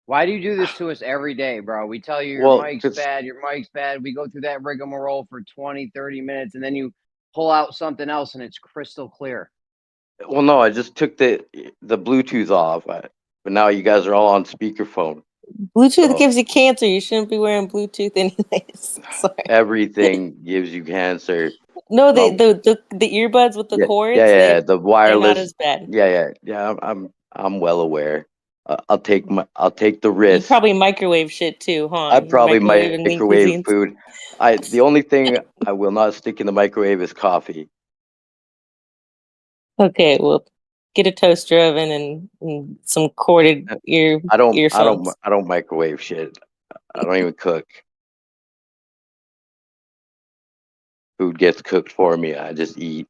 Why do you do this to us every day, bro? We tell you your Well, mic's bad, your mic's bad. We go through that rigmarole for 20, 30 minutes, and then you pull out something else and it's crystal clear. well, no, I just took the Bluetooth off, but now you guys are all on speakerphone. Bluetooth So gives you cancer. You shouldn't be wearing Bluetooth anyways. Sorry. everything gives you cancer. No, No, the earbuds with the yeah, cords, yeah, the they're not wireless. as bad. Yeah. I'm well aware. I'll take the You risk. probably microwave shit too, huh? I You probably microwave and lean microwave cuisines. food. The only thing I will not stick in the microwave is coffee. Okay, well, get a toaster oven and some corded earphones. I don't microwave shit. I don't even cook. Food gets cooked for me. I just eat.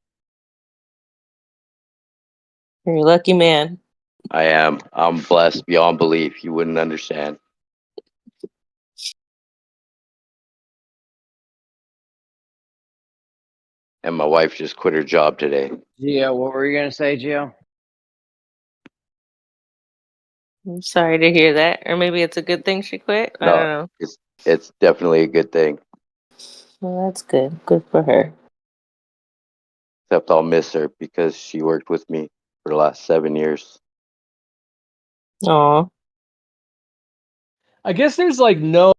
You're a lucky man. I am. I'm blessed beyond belief. You wouldn't understand. And my wife just quit her job today. Gio, what were you gonna say, Gio? I'm sorry to hear that. Or maybe it's a good thing she quit. I don't No, know. it's definitely a good thing. Well, that's good. Good for her. Except I'll miss her because she worked with me for the last 7 years. Aw. I guess there's like no,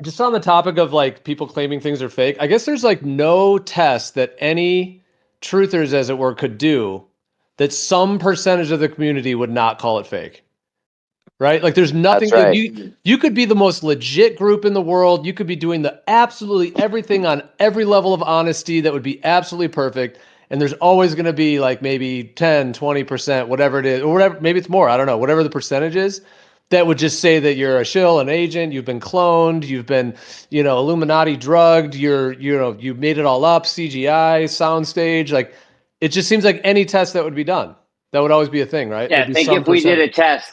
just on the topic of like people claiming things are fake, I guess there's like no test that any truthers, as it were, could do that some percentage of the community would not call it fake. Right? Like there's nothing That's that right. you could be the most legit group in the world. You could be doing the absolutely everything on every level of honesty that would be absolutely perfect. And there's always going to be like maybe 10, 20%, whatever it is, or whatever, maybe it's more, I don't know, whatever the percentage is, that would just say that you're a shill, an agent, you've been cloned, you've been, Illuminati drugged, you made it all up, CGI, soundstage. Like it just seems like any test that would be done, that would always be a thing, right? Yeah, There'd be think some if we did percentage. a test.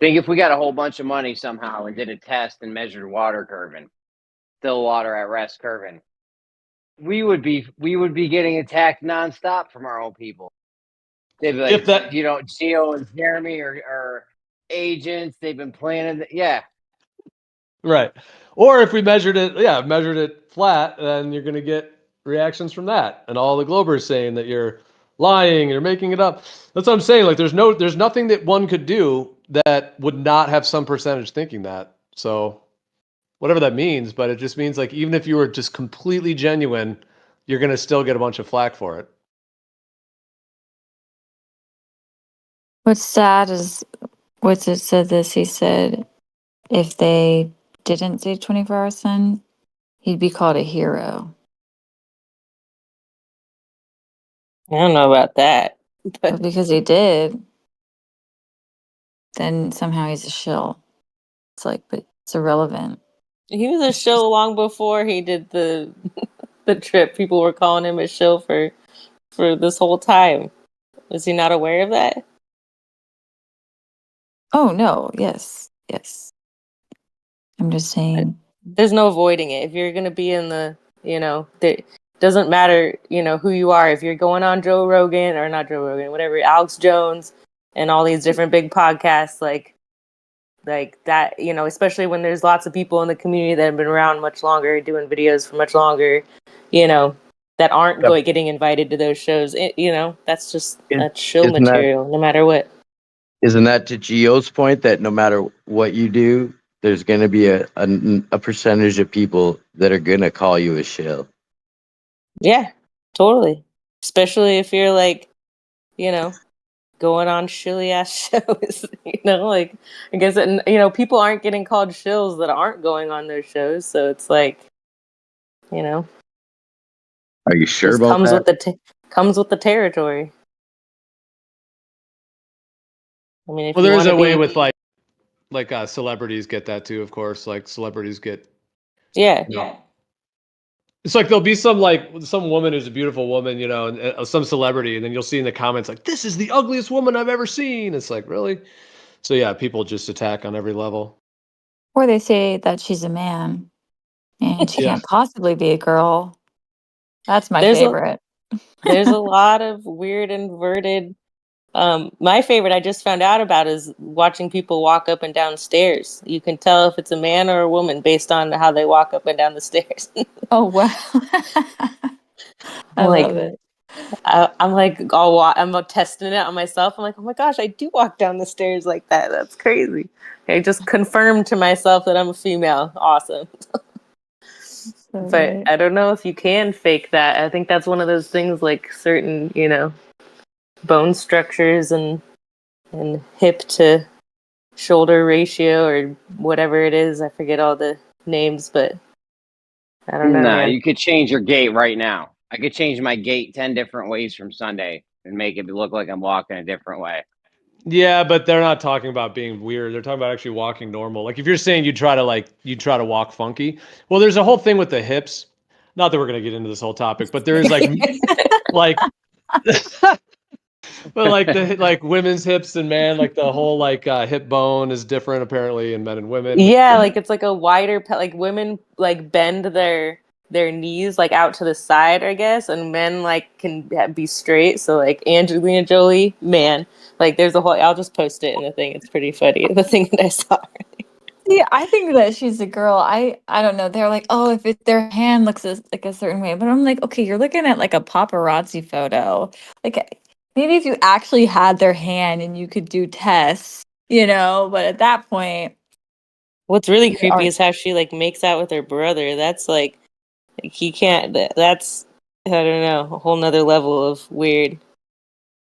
Think if we got a whole bunch of money somehow and did a test and measured water curving, still water at rest curving, we would be getting attacked nonstop from our own people. They'd be If like, that, Gio and Jeremy are agents. They've been planning. Yeah, right. Or if we measured it flat, then you're going to get reactions from that. And all the Globers saying that you're lying, you're making it up. That's what I'm saying. Like there's nothing that one could do that would not have some percentage thinking that. So whatever that means, but it just means like even if you were just completely genuine, you're going to still get a bunch of flack for it. What's sad is Wizard said this. He said if they didn't say 24-hour sun, he'd be called a hero. I don't know about that. But because he did, then somehow he's a shill. It's like, but it's irrelevant. He was a shill long before he did the the trip. People were calling him a shill for this whole time. Was he not aware of that? Oh, no. Yes. I'm just saying. There's no avoiding it. If you're gonna be in the, it doesn't matter, who you are. If you're going on Joe Rogan or not Joe Rogan, whatever, Alex Jones, and all these different big podcasts, like that, especially when there's lots of people in the community that have been around much longer, doing videos for much longer, that aren't getting invited to those shows. That's show material, no matter what. Isn't that to Gio's point that no matter what you do, there's going to be a percentage of people that are going to call you a shill? Yeah, totally. Especially if you're like, going on shilly ass shows, like I guess, people aren't getting called shills that aren't going on those shows. So it's like, Are you sure Just about comes that? with comes with the territory. I mean, if Well, you there is want to a way be, with like celebrities get that too, of course. Like celebrities get, yeah. you know, it's like there'll be some woman who's a beautiful woman, you know, and some celebrity, and then you'll see in the comments like, "This is the ugliest woman I've ever seen." It's like, really? So yeah, people just attack on every level. Or they say that she's a man and she Yeah. can't possibly be a girl. That's my There's a favorite. there's a lot of weird inverted. My favorite I just found out about is watching people walk up and down stairs. You can tell if it's a man or a woman based on how they walk up and down the stairs. Oh, wow. I like, love it. I'm like, I'm testing it on myself. I'm like, oh my gosh, I do walk down the stairs like that. That's crazy. I just confirmed to myself that I'm a female. Awesome. So But great. I don't know if you can fake that. I think that's one of those things like certain, bone structures and hip to shoulder ratio or whatever it is. I forget all the names, but I don't know, Nah, man. you could change your gait right now. I could change my gait 10 different ways from Sunday and make it look like I'm walking a different way. Yeah, but they're not talking about being weird. They're talking about actually walking normal. Like if you're saying you try to walk funky. Well, there's a whole thing with the hips. Not that we're gonna get into this whole topic, but there is like but like women's hips and man, like the whole hip bone is different apparently in men and women. Yeah, like it's like a wider like women like bend their knees like out to the side, I guess, and men like can be straight. So like Angelina Jolie, man, like there's a whole. I'll just post it in the thing. It's pretty funny. The thing that I saw. See, I think that she's a girl. I don't know. They're like, oh, if their hand looks like a certain way, but I'm like, okay, you're looking at like a paparazzi photo. Like maybe if you actually had their hand and you could do tests, But at that point, What's really you creepy are is how she like makes out with her brother. That's like he can't. That's I don't know, a whole nother level of weird.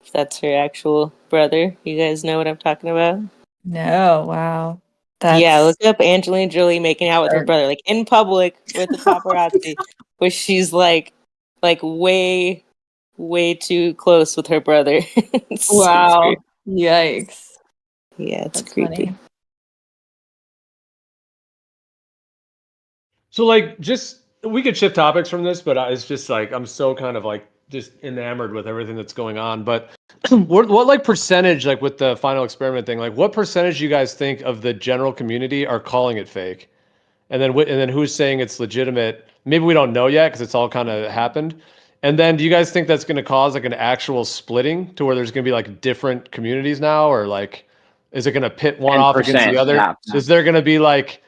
If that's her actual brother, you guys know what I'm talking about. no, wow, Yeah, that's look up Angelina Jolie making out with her or, brother, like in public with the paparazzi, where she's like way, way too close with her brother. It's wow, creepy. yikes, Yeah, it's that's creepy. funny. So like just we could shift topics from this, but it's just like I'm so kind of like just enamored with everything that's going on. But what like percentage like with the final experiment thing, like what percentage you guys think of the general community are calling it fake? And then who's saying it's legitimate? Maybe we don't know yet because it's all kind of happened. And then do you guys think that's going to cause like an actual splitting to where there's going to be like different communities now, or like is it going to pit one off against the 10%. other? Yeah. Is there going to be like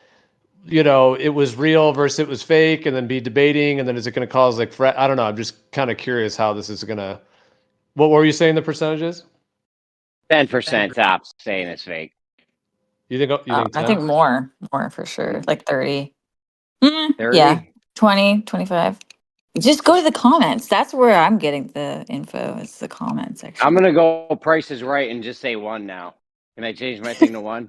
it was real versus it was fake, and then be debating, and then is it going to cause like I don't know. I'm just kind of curious how this is going to. What were you saying the percentages? 10% tops saying it's fake. You think I 10? think more for sure, like 30. Yeah, 30? 20, 25. Just go to the comments. That's where I'm getting the info. It's the comment I'm section. going to go Price is Right and just say 1 now. Can I change my thing to 1?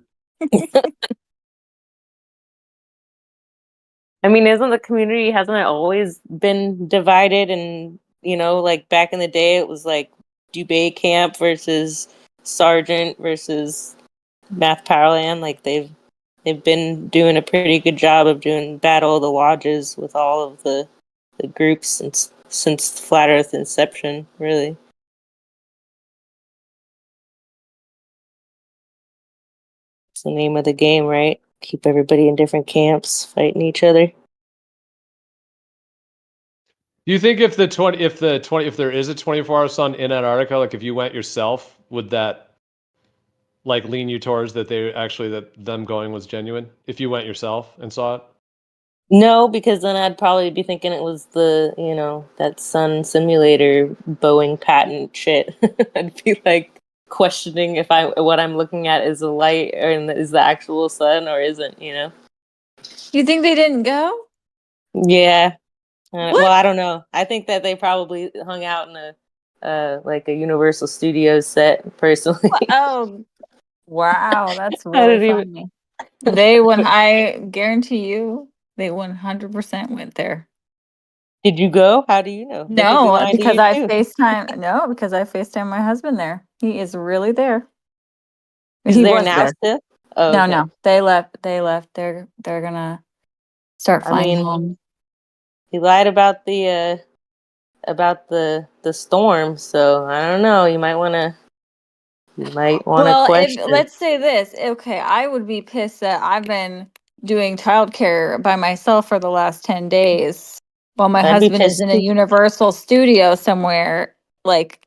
I mean, isn't the community hasn't it always been divided? And like back in the day, it was like debate camp versus sergeant versus math powerland. Like they've been doing a pretty good job of doing battle of the lodges with all of the groups since flat Earth inception. Really, it's the name of the game, right? Keep everybody in different camps fighting each other. Do you think if there is a 24-hour sun in Antarctica, like if you went yourself, would that like lean you towards that them going was genuine if you went yourself and saw it? No, because then I'd probably be thinking it was that sun simulator Boeing patent shit. I'd be like questioning if what I'm looking at is a light or is the actual sun or isn't, You think they didn't go? Yeah. Well, What? I don't know. I think that they probably hung out in a like a Universal Studios set personally. Oh, wow. That's I really didn't even. funny. I guarantee you, they 100% went there. Did you go? How do you know? They could be No, lying to because you I too. FaceTime. No, because I FaceTime my husband there. He is really there. He's He there was now there. still? Oh, No, okay. no, they left. They left. They're gonna start I flying mean, home. he lied about the storm, so I don't know. You might wanna Well, if question. let's say this, okay, I would be pissed that I've been doing childcare by myself for the last 10 days while my I'd be husband is pissed in a too. Universal studio somewhere. Like,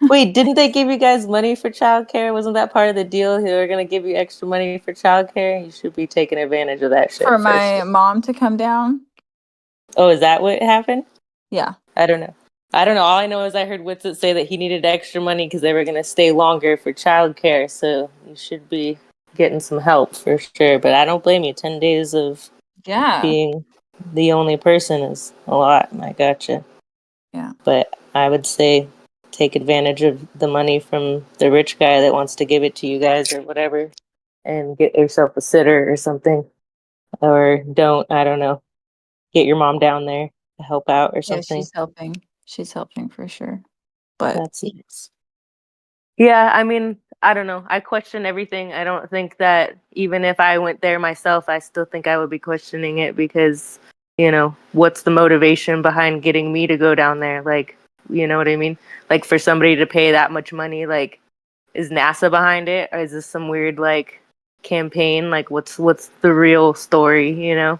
Wait, didn't they give you guys money for childcare? Wasn't that part of the deal? They were gonna give you extra money for childcare. You should be taking advantage of that for shit for my sure. mom to come down. Oh, is that what happened? Yeah. I don't know. I don't know. All I know is I heard Witsit say that he needed extra money because they were gonna stay longer for childcare. So you should be getting some help for sure. But I don't blame you. 10 days of Yeah. being the only person is a lot. I gotcha. Yeah. But I would say take advantage of the money from the rich guy that wants to give it to you guys or whatever, and get yourself a sitter or something. Or don't. I don't know. Get your mom down there to help out or Yeah, something. she's helping. She's helping for sure. But That's nice. Yeah, I mean, I don't know. I question everything. I don't think that even if I went there myself, I still think I would be questioning it because, what's the motivation behind getting me to go down there? Like, you know what I mean? Like for somebody to pay that much money, like, is NASA behind it? Or is this some weird like campaign? Like what's the real story? And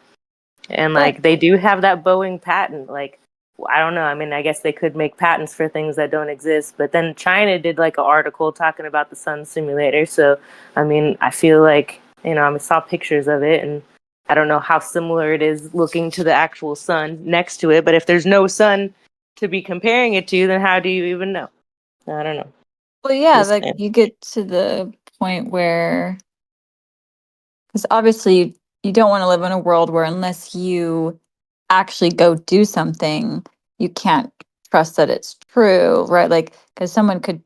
but like they do have that Boeing patent. Like I don't know. I mean, I guess they could make patents for things that don't exist. But then China did like an article talking about the sun simulator. So I mean, I feel like I saw pictures of it, and I don't know how similar it is looking to the actual sun next to it. But if there's no sun to be comparing it to, then how do you even know? I don't know. well, yeah, Just like saying. you get to the point where, because obviously you don't want to live in a world where unless you actually go do something, you can't trust that it's true, right? Like, because someone could,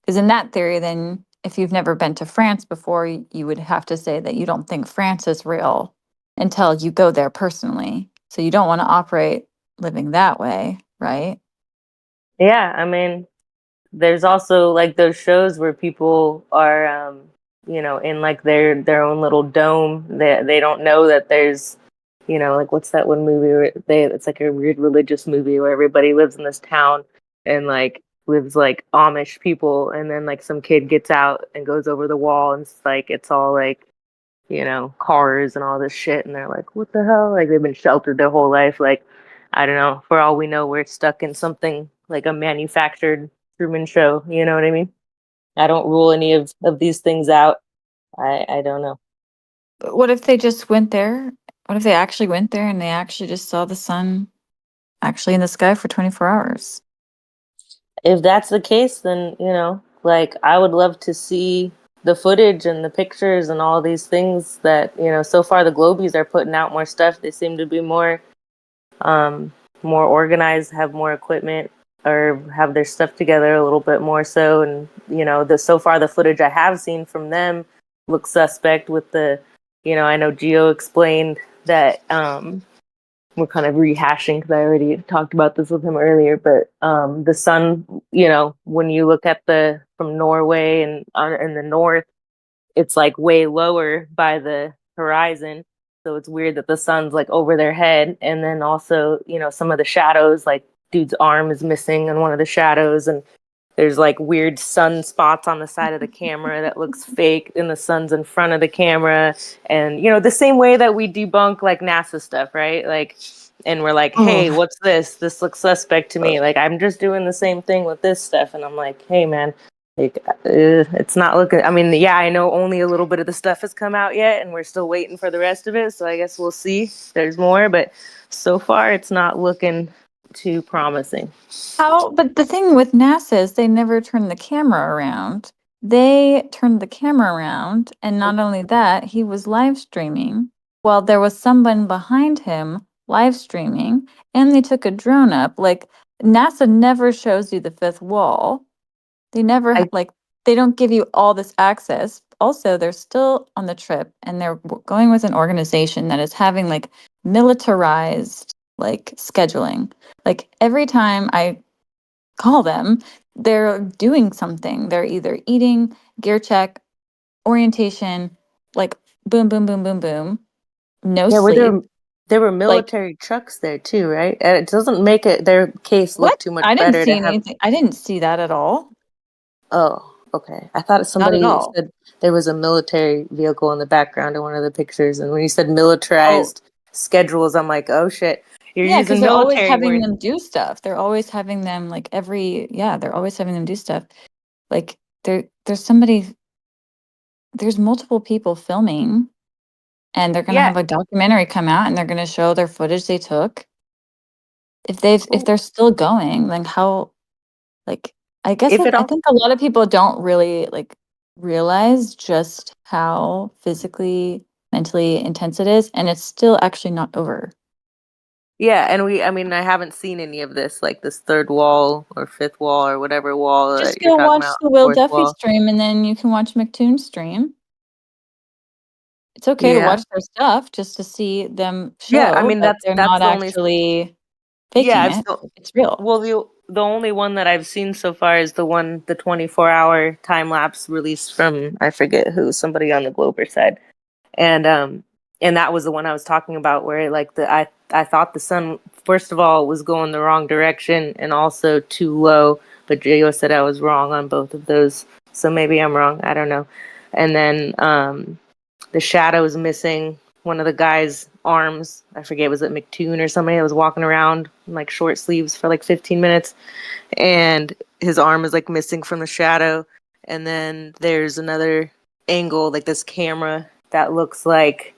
because in that theory, then if you've never been to France before, you would have to say that you don't think France is real until you go there personally. So you don't want to operate living that way, right? Yeah, I mean, there's also like those shows where people are in like their own little dome. They don't know that there's like what's that one movie where it's like a weird religious movie where everybody lives in this town and like lives like Amish people, and then like some kid gets out and goes over the wall, and it's all like cars and all this shit, and they're like, what the hell? Like they've been sheltered their whole life. Like, I don't know. For all we know, we're stuck in something like a manufactured Truman Show. You know what I mean? I don't rule any of these things out. I don't know. But what if they just went there? What if they actually went there and they actually just saw the sun actually in the sky for 24 hours? If that's the case, then like I would love to see the footage and the pictures and all these things that so far the Globies are putting out more stuff. They seem to be um, more organized, have more equipment, or have their stuff together a little bit more so. And the so far the footage I have seen from them looks suspect. With I know Gio explained that. We're kind of rehashing because I already talked about this with him earlier. But the sun, when you look at the from Norway and in the north, it's like way lower by the horizon. So it's weird that the sun's like over their head. And then also, some of the shadows, like dude's arm is missing in one of the shadows. And there's like weird sun spots on the side of the camera that looks fake, and the sun's in front of the camera. And, the same way that we debunk like NASA stuff, right? Like, and we're like, hey, Oh, what's this? This looks suspect to me. Like, I'm just doing the same thing with this stuff. And I'm like, hey, man, like, it's not looking. I mean, yeah, I know only a little bit of the stuff has come out yet, and we're still waiting for the rest of it. So I guess we'll see if there's more. But so far, it's not looking too promising. how? But the thing with NASA is they never turn the camera around. They turned the camera around, and not only that, he was live streaming while there was someone behind him live streaming, and they took a drone up. Like, NASA never shows you the fifth wall. They never I like they don't give you all this access. Also, they're still on the trip and they're going with an organization that is having like militarized like scheduling. Like every time I call them, they're doing something. They're either eating, gear check, orientation, like boom, boom, boom, boom, boom. No Yeah, sleep. there were Like military trucks there too, right? And it doesn't make their case look what? too much I didn't better see to have. anything. I didn't see that at all. Oh, okay. I thought Not at somebody all. said there was a military vehicle in the background in one of the pictures, and when you said Oh, militarized schedules, I'm like, oh shit, you're yeah, because using they're always military having word. them do stuff. They're always having them like they're always having them do stuff. Like there's multiple people filming and they're gonna Yeah. have a documentary come out and they're gonna show their footage they took. If Well, they're still going, then how like if it I all, think a lot of people don't really like realize just how physically, mentally intense it is, and it's still actually not over. yeah, and I mean, I haven't seen any of this, like this third wall or fifth wall or whatever wall Just that you're go talking watch about, the Will fourth Duffy wall. stream and then you can watch McToon's stream. It's okay to Yeah. watch their stuff just to see them Yeah, I show mean that they're that's not the only. actually Yeah, faking I've it. still. It's real. Well, the only one that I've seen so far is the 24-hour time lapse released from I forget who, somebody on the Glober side, and that was the one I was talking about where like I thought the sun first of all was going the wrong direction and also too low, but Jo said I was wrong on both of those, so maybe I'm wrong. I don't know. And then the shadow is missing one of the guy's arms. I forget, was it McToon or somebody that was walking around in like short sleeves for like 15 minutes, and his arm is like missing from the shadow. And then there's another angle, like this camera that looks like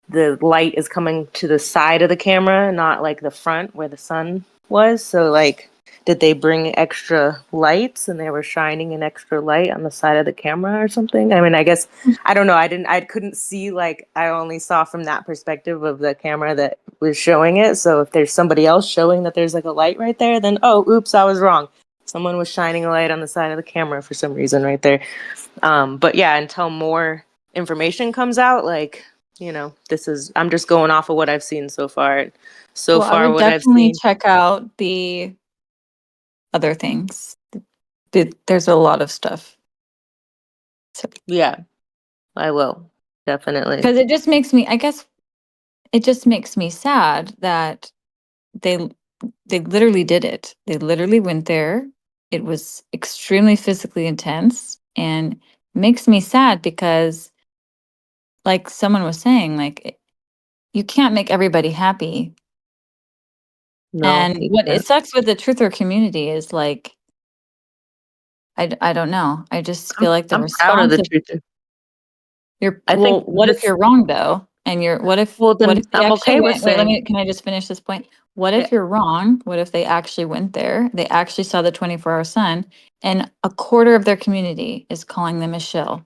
the light is coming to the side of the camera, not like the front where the sun was. So like, did they bring extra lights and they were shining an extra light on the side of the camera or something? I mean, I guess I don't know. I couldn't see, like I only saw from that perspective of the camera that was showing it. So if there's somebody else showing that there's like a light right there, then oh, oops, I was wrong. Someone was shining a light on the side of the camera for some reason right there. But yeah, until more information comes out, like, I'm just going off of what I've seen so far. So Well, I far, would what I've definitely seen, check out the other things. There's a lot of stuff. So, yeah, I will definitely. because it just makes me, I guess, it just makes me sad that they they literally did it. They literally went there. It was extremely physically intense and makes me sad because, like someone was saying, you can't make everybody happy. No, And you what it can't. sucks with the truther community is like, I don't know. I just feel like the I'm proud of response the of truth. I well, think what if this. you're wrong though? And Well, what then if they I'm actually okay with went, wait, saying. can I just finish this point? What Yeah, if you're wrong? What if they actually went there? They actually saw the 24-hour sun and a quarter of their community is calling them a shill.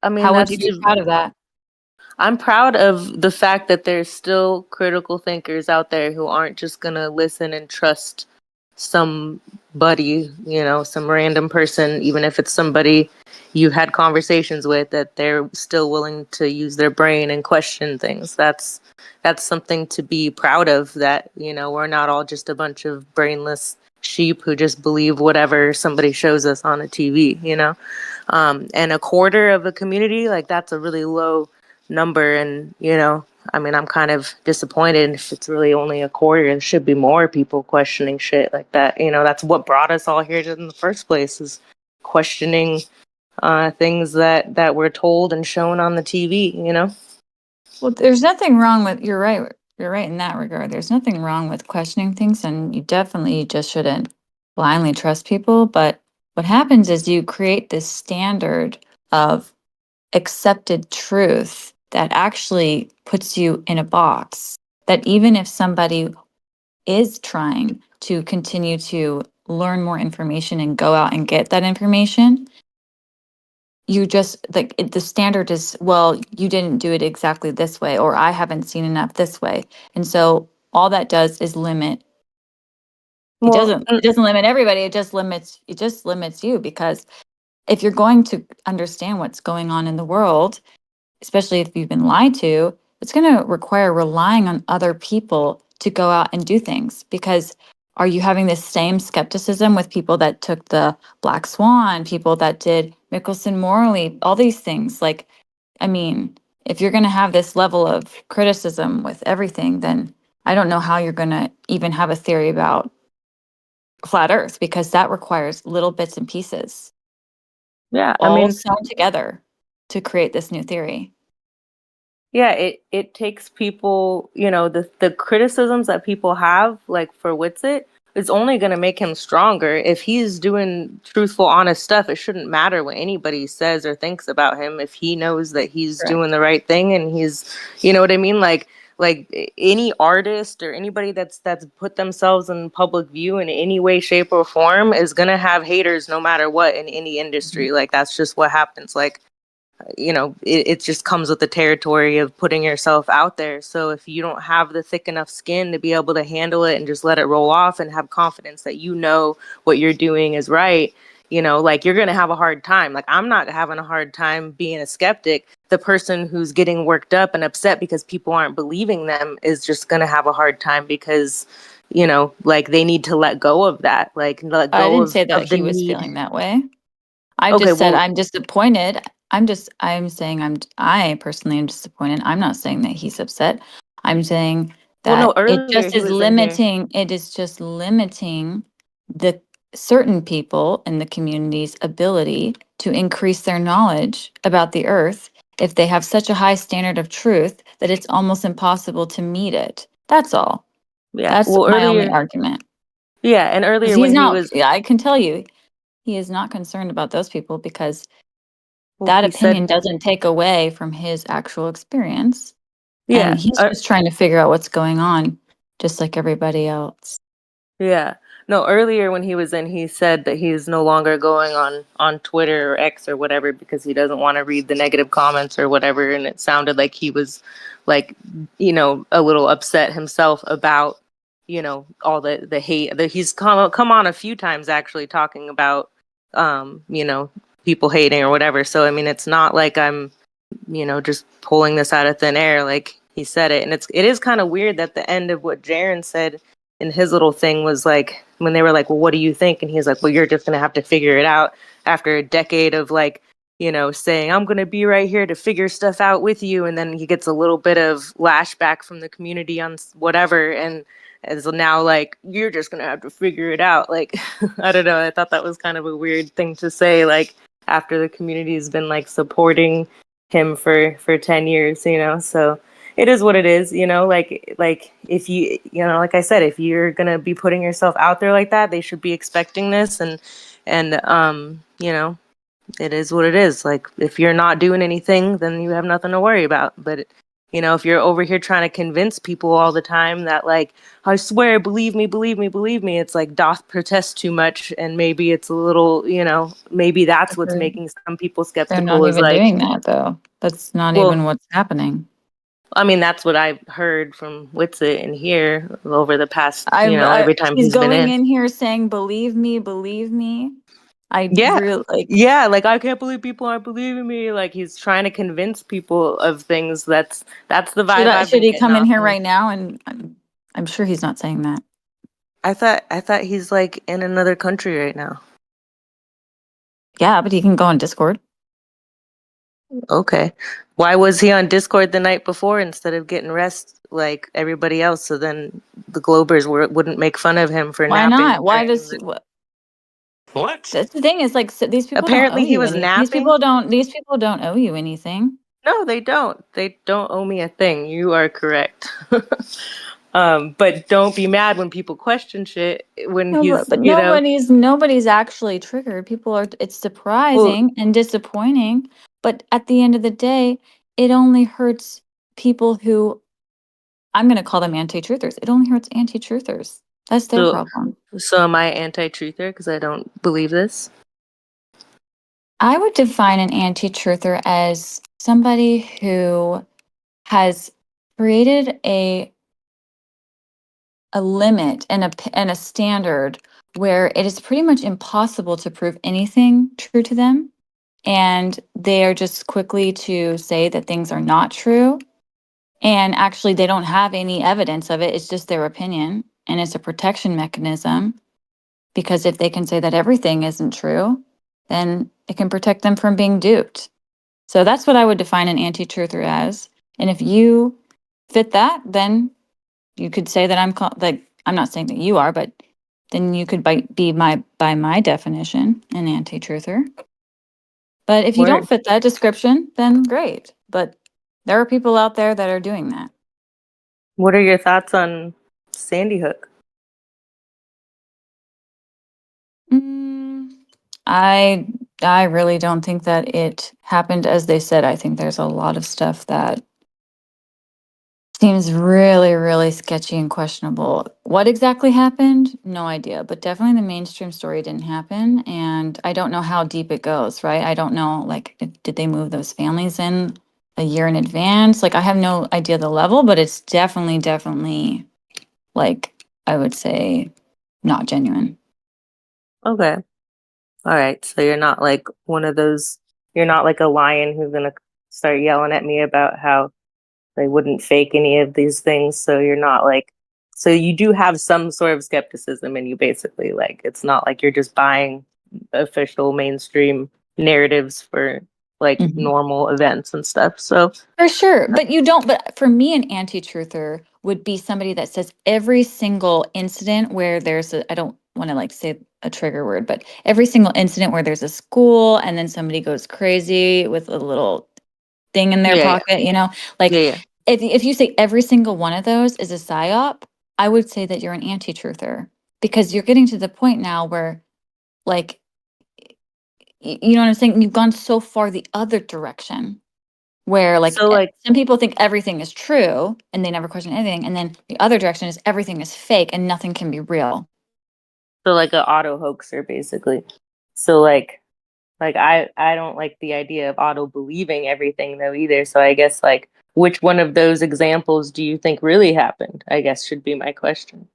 I mean How would you that's be to. proud of that? I'm proud of the fact that there's still critical thinkers out there who aren't just gonna listen and trust somebody, some random person, even if it's somebody you've had conversations with, that they're still willing to use their brain and question things. That's something to be proud of, that, we're not all just a bunch of brainless sheep who just believe whatever somebody shows us on a TV. And a quarter of a community, like that's a really low number. And I mean, I'm kind of disappointed if it's really only a quarter. There should be more people questioning shit like that. That's what brought us all here in the first place, is questioning things that we're told and shown on the TV. Well, there's nothing wrong with, you're right. You're right in that regard. There's nothing wrong with questioning things, and you definitely just shouldn't blindly trust people. But what happens is you create this standard of accepted truth that actually puts you in a box. That even if somebody is trying to continue to learn more information and go out and get that information, you just like the standard is, well, you didn't do it exactly this way, or I haven't seen enough this way. And so all that does is limit. Well, It doesn't limit everybody, it just limits you, because if you're going to understand what's going on in the world, especially if you've been lied to, it's going to require relying on other people to go out and do things? Because are you having the same skepticism with people that took the Black Swan, people that did Mickelson Morley, all these things? Like, I mean, if you're going to have this level of criticism with everything, then I don't know how you're going to even have a theory about flat Earth, because that requires little bits and pieces Yeah, I all mean, sewn together to create this new theory. yeah, it takes people, the criticisms that people have, like for Witsit, is only going to make him stronger. If he's doing truthful, honest stuff, it shouldn't matter what anybody says or thinks about him if he knows that he's Correct. doing the right thing and he's, you know what I mean? Like any artist or anybody that's put themselves in public view in any way, shape, or form is going to have haters no matter what in any industry. Like that's just what happens. Like, it just comes with the territory of putting yourself out there. So if you don't have the thick enough skin to be able to handle it and just let it roll off and have confidence that you know what you're doing is right, like you're going to have a hard time. Like I'm not having a hard time being a skeptic. The person who's getting worked up and upset because people aren't believing them is just going to have a hard time because, like they need to let go of that, like let I go didn't say that of the he was need. feeling that way. I Okay, just said well, I'm disappointed. I'm saying I personally am disappointed. I'm not saying that he's upset. I'm saying no, that earlier he was in here. it is just limiting the certain people in the community's ability to increase their knowledge about the earth if they have such a high standard of truth that it's almost impossible to meet it. That's all. Yeah, That's well, my only earlier, argument. yeah, and Because earlier he's when he not, was, yeah, I can tell you, he is not concerned about those people because well, that he opinion said, doesn't take away from his actual experience. And yeah, he's just trying to figure out what's going on, just like everybody else. yeah. No, earlier when he was in, he said that he's no longer going on Twitter or X or whatever because he doesn't want to read the negative comments or whatever. And it sounded like he was like, a little upset himself about, all the hate that he's come on a few times actually talking about, people hating or whatever. So I mean, it's not like I'm, just pulling this out of thin air. Like he said it, and it is kind of weird that the end of what Jaren said in his little thing was like when they were like, well, what do you think? And he's like, well, you're just gonna have to figure it out after a decade of like, saying I'm gonna be right here to figure stuff out with you, and then he gets a little bit of lashback from the community on whatever, and as now like you're just gonna have to figure it out. Like I don't know, I thought that was kind of a weird thing to say, like after the community's been like supporting him for 10 years, so it is what it is, like if like I said, if you're gonna be putting yourself out there like that, they should be expecting this, and it is what it is. Like if you're not doing anything, then you have nothing to worry about. But if you're over here trying to convince people all the time that like, I swear, believe me, believe me, believe me, it's like doth protest too much, and maybe it's a little, maybe that's But what's making some people they're skeptical, not is even like, doing that, though. That's not well, even what's happening. I mean, that's what I've heard from Witsit and here over the past, I every time he's he's been going in. in here saying, "Believe me, believe me." I Yeah. really like. Yeah, like I can't believe people aren't believing me. Like he's trying to convince people of things. That's the vibe I've Should been he getting come in off here him. right now? And I'm sure he's not saying that. I thought he's like in another country right now. Yeah, but he can go on Discord. Okay. Why was he on Discord the night before instead of getting rest like everybody else? So then the Globers wouldn't make fun of him for Why napping not? Why during does the... What? that's the thing is like these people don't owe Apparently he you was any. napping. These people don't owe you anything. No, they don't. They don't owe me a thing. You are correct. But don't be mad when people question shit when No, he's, but nobody's actually triggered. People are. It's well, surprising and disappointing, but at the end of the day, it only hurts people who I'm going to call them anti-truthers. It only hurts anti-truthers. That's their so, problem. so am I anti-truther because I don't believe this? I would define an anti-truther as somebody who has created a limit and a standard where it is pretty much impossible to prove anything true to them, and they are just quickly to say that things are not true And actually, they don't have any evidence of it. It's just their opinion. And it's a protection mechanism because if they can say that everything isn't true, then it can protect them from being duped. So that's what I would define an anti-truther as. And if you fit that, then you could say that I'm not saying that you are, but then you could be by my definition an anti-truther. But if you don't Word. fit that description, then great. But there are people out there that are doing that. What are your thoughts on Sandy Hook? Mm, I I really don't think that it happened as they said. I think there's a lot of stuff that seems really, really sketchy and questionable. What exactly happened? No idea. But definitely the mainstream story didn't happen. And I don't know how deep it goes, right? I don't know, like, did they move those families in a year in advance? Like, I have no idea the level, but it's definitely, like, I would say not genuine. Okay. All right. So you're not like one of those, you're not like a lion who's going to start yelling at me about how they wouldn't fake any of these things. So you're not like, so you do have some sort of skepticism and you basically like, it's not like you're just buying official mainstream narratives for like Mhm. normal events and stuff. So, For sure. But you don't, but for me, an anti-truther would be somebody that says every single incident where there's I don't want to like say a trigger word, but every single incident where there's a school and then somebody goes crazy with a little thing in their yeah, pocket, yeah, like yeah. if you say every single one of those is a psyop, I would say that you're an anti-truther because you're getting to the point now where like, you know what I'm saying? You've gone so far the other direction where like So like, some people think everything is true and they never question anything, and then the other direction is everything is fake and nothing can be real. so like an auto hoaxer basically. So like I don't like the idea of auto believing everything though either. So I guess like which one of those examples do you think really happened? I guess should be my question.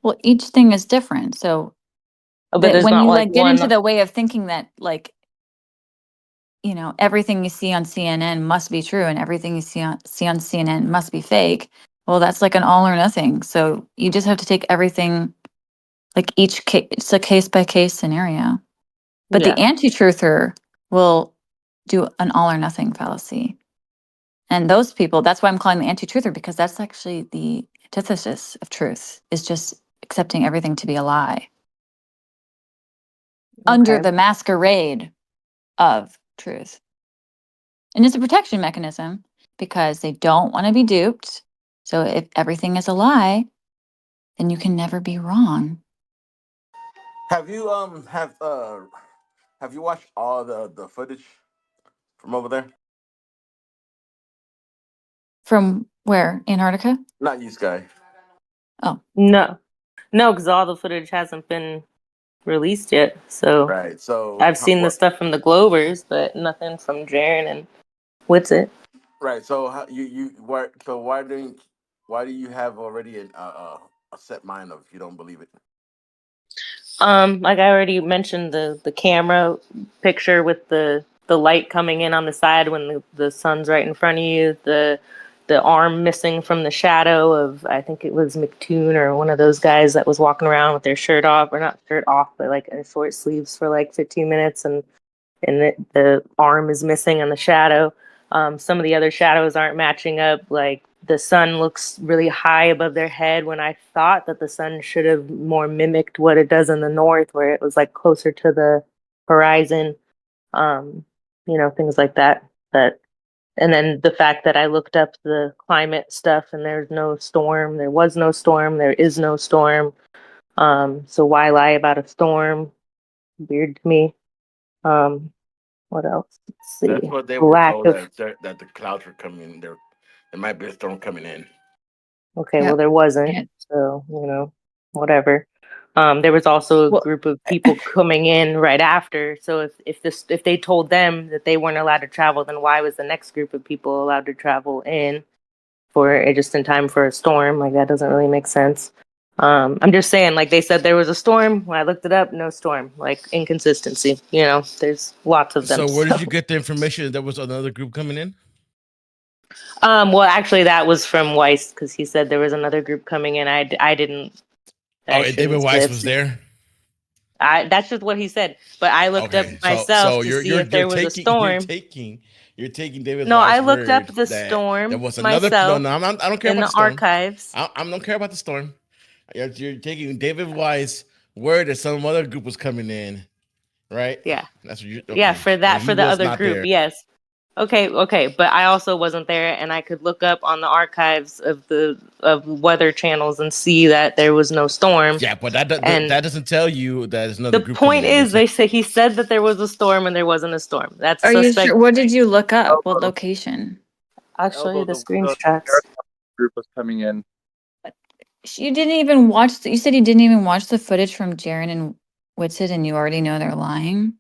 Well, each thing is different. So Oh, but that there's when not you like like get into one. the way of thinking that like, everything you see on CNN must be true and everything you see on CNN must be fake, well, that's like an all or nothing. So you just have to take everything, like each case, it's a case by case scenario. But the Yeah. anti-truther will do an all or nothing fallacy. And those people, that's why I'm calling the anti-truther, because that's actually the antithesis of truth, is just accepting everything to be a lie under Okay. the masquerade of truth. And it's a protection mechanism because they don't want to be duped. So if everything is a lie, then you can never be wrong. Have you have you watched all the footage from over there? From where? Antarctica? Not you, Sky. Oh, No. No, because all the footage hasn't been released yet. So Right. So I've seen the what? stuff from the Glovers, but nothing from Jaren and Whatsit. Right. So how, you why so why do you have already a set mind of you don't believe it? Like I already mentioned the camera picture with the light coming in on the side when the sun's right in front of you, the arm missing from the shadow of I think it was McToon or one of those guys that was walking around with their shirt off or not shirt off, but like in short sleeves for like 15 minutes and the arm is missing in the shadow. Some of the other shadows aren't matching up. Like the sun looks really high above their head when I thought that the sun should have more mimicked what it does in the north, where it was like closer to the horizon. Um, things like that. But and then the fact that I looked up the climate stuff and there's no storm, there was no storm, there is no storm. So why lie about a storm? Weird to me. Um, what else? Let's That's see. what they were Lack told of. that the clouds were coming in. There might be a storm coming in. Okay, well yeah. there wasn't. Yeah. So whatever. There was also a Well, group of people coming in right after. So if they told them that they weren't allowed to travel, then why was the next group of people allowed to travel in for just in time for a storm? Like that doesn't really make sense. I'm just saying, like they said there was a storm. When I looked it up, no storm. Like inconsistency. There's lots of them. So where did So you get the information that there was another group coming in? Well, actually, that was from Weiss because he said there was another group coming in. I didn't. Oh, I and David shouldn't Weiss have was seen. there. That's just what he said. But I looked up Okay, myself so to you're see you're if you're there was a taking storm. you're taking David No, I Weiss' looked up word the that there storm was another. No, myself no, I don't care in about the the storm. archives. I don't care about the storm. You're taking David Weiss' word that some other group was coming in, right? Yeah. That's what you Yeah, okay. for And that, he for the was other not group, there. yes. Okay, but I also wasn't there, and I could look up on the archives of weather channels and see that there was no storm. Yeah, but that And doesn't tell you that there's another the group coming point in. is, he said that there was a storm and there wasn't a storm. That's Are you sure? suspect. What did you look up? What Elbow, location? I'll show you elbow. the The screenshots. group was coming in. You didn't even watch. You said you didn't even watch the footage from Jaren and Whitsett, and you already know they're lying.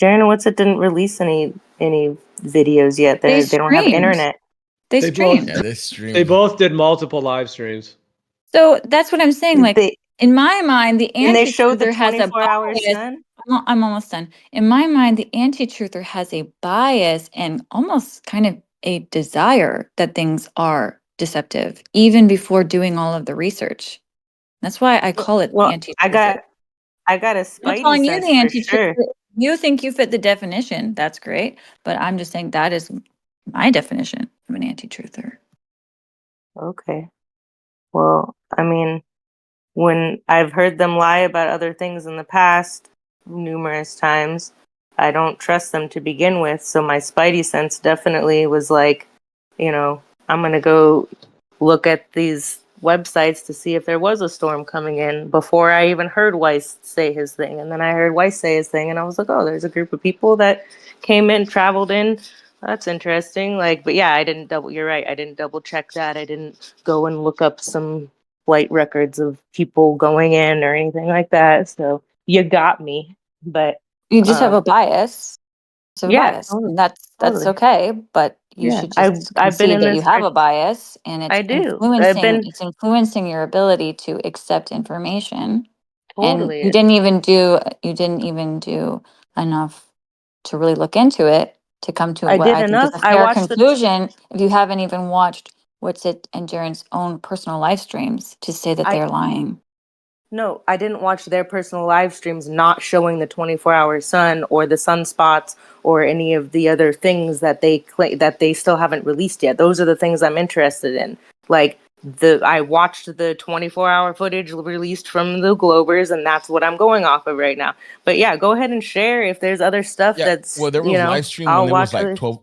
Jaren What's didn't release any videos yet. They They don't have streamed. internet. They They both Yeah, streamed. they they streamed. both did multiple live streams. So that's what I'm saying. Like They in my mind, the and they showed the anti-truther has a 24-hour bias. sun. I'm almost done. In my mind, the anti-truther has a bias and almost kind of a desire that things are deceptive, even before doing all of the research. That's why I call it the Well, anti-truther. I got a I'm spidey calling you sense the for sure. anti-truther. You think you fit the definition. That's great. But I'm just saying that is my definition of an anti-truther. Okay. Well, I mean, when I've heard them lie about other things in the past numerous times, I don't trust them to begin with. So my spidey sense definitely was like, I'm going to go look at these websites to see if there was a storm coming in before I even heard Weiss say his thing. And then I heard Weiss say his thing, and I was like, oh, there's a group of people that came in, traveled in. That's interesting. Like, but yeah, you're right. I didn't double check that. I didn't go and look up some flight records of people going in or anything like that. So you got me. But You just have um, a bias. So a yeah, bias. totally, And that's totally. okay, but you Yeah, should just I've been concede in that you this have for. a bias and I do. I've been it's influencing your ability to accept information. And totally. you didn't even do enough to really look into it to come to I what did I think is enough. a I fair watched the. conclusion if you haven't even watched what's it and Jaren's own personal live streams to say that I they're lying. No, I didn't watch their personal live streams not showing the 24-hour sun or the sunspots or any of the other things that that they still haven't released yet. Those are the things I'm interested in. Like I watched the 24-hour footage released from the Globers, and that's what I'm going off of right now. But yeah, go ahead and share if there's other stuff Yeah, that's, well, there was live stream when I'll it was watch like it. 12.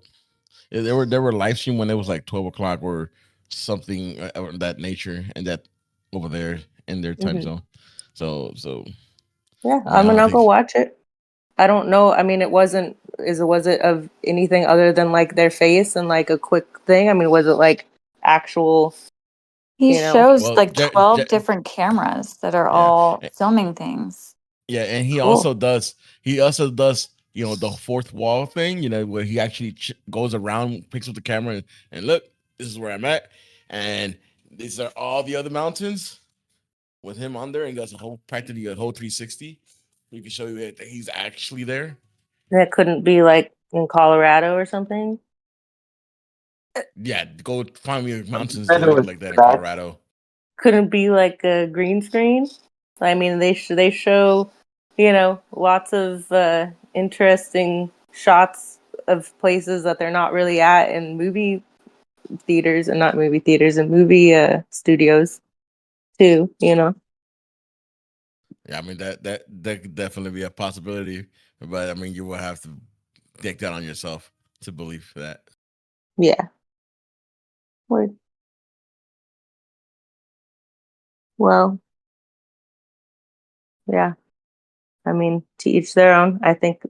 Yeah, there were live stream when it was like 12 o'clock or something of that nature, and that over there in their time Hmm. zone. So Yeah, I mean, I'm I don't gonna go think. watch it. I don't know. I mean, was it of anything other than like their face and like a quick thing? I mean, was it like actual, He you know, shows Well, like 12 different cameras that are yeah, all filming things. yeah, and he cool. also does. The fourth wall thing. Where he actually goes around, picks up the camera, and look, this is where I'm at, and these are all the other mountains with him on there, and does practically a whole 360. We can show you that he's actually there. That couldn't be like in Colorado or something. Yeah, go find me mountains Said that it look was like that in back. Colorado. Couldn't be like a green screen. I mean, they show, lots of interesting shots of places that they're not really at in movie theaters and not movie theaters and movie studios too. Yeah, I mean that could definitely be a possibility, but I mean you will have to take that on yourself to believe that. Yeah. Word. Well, yeah. I mean, to each their own. I think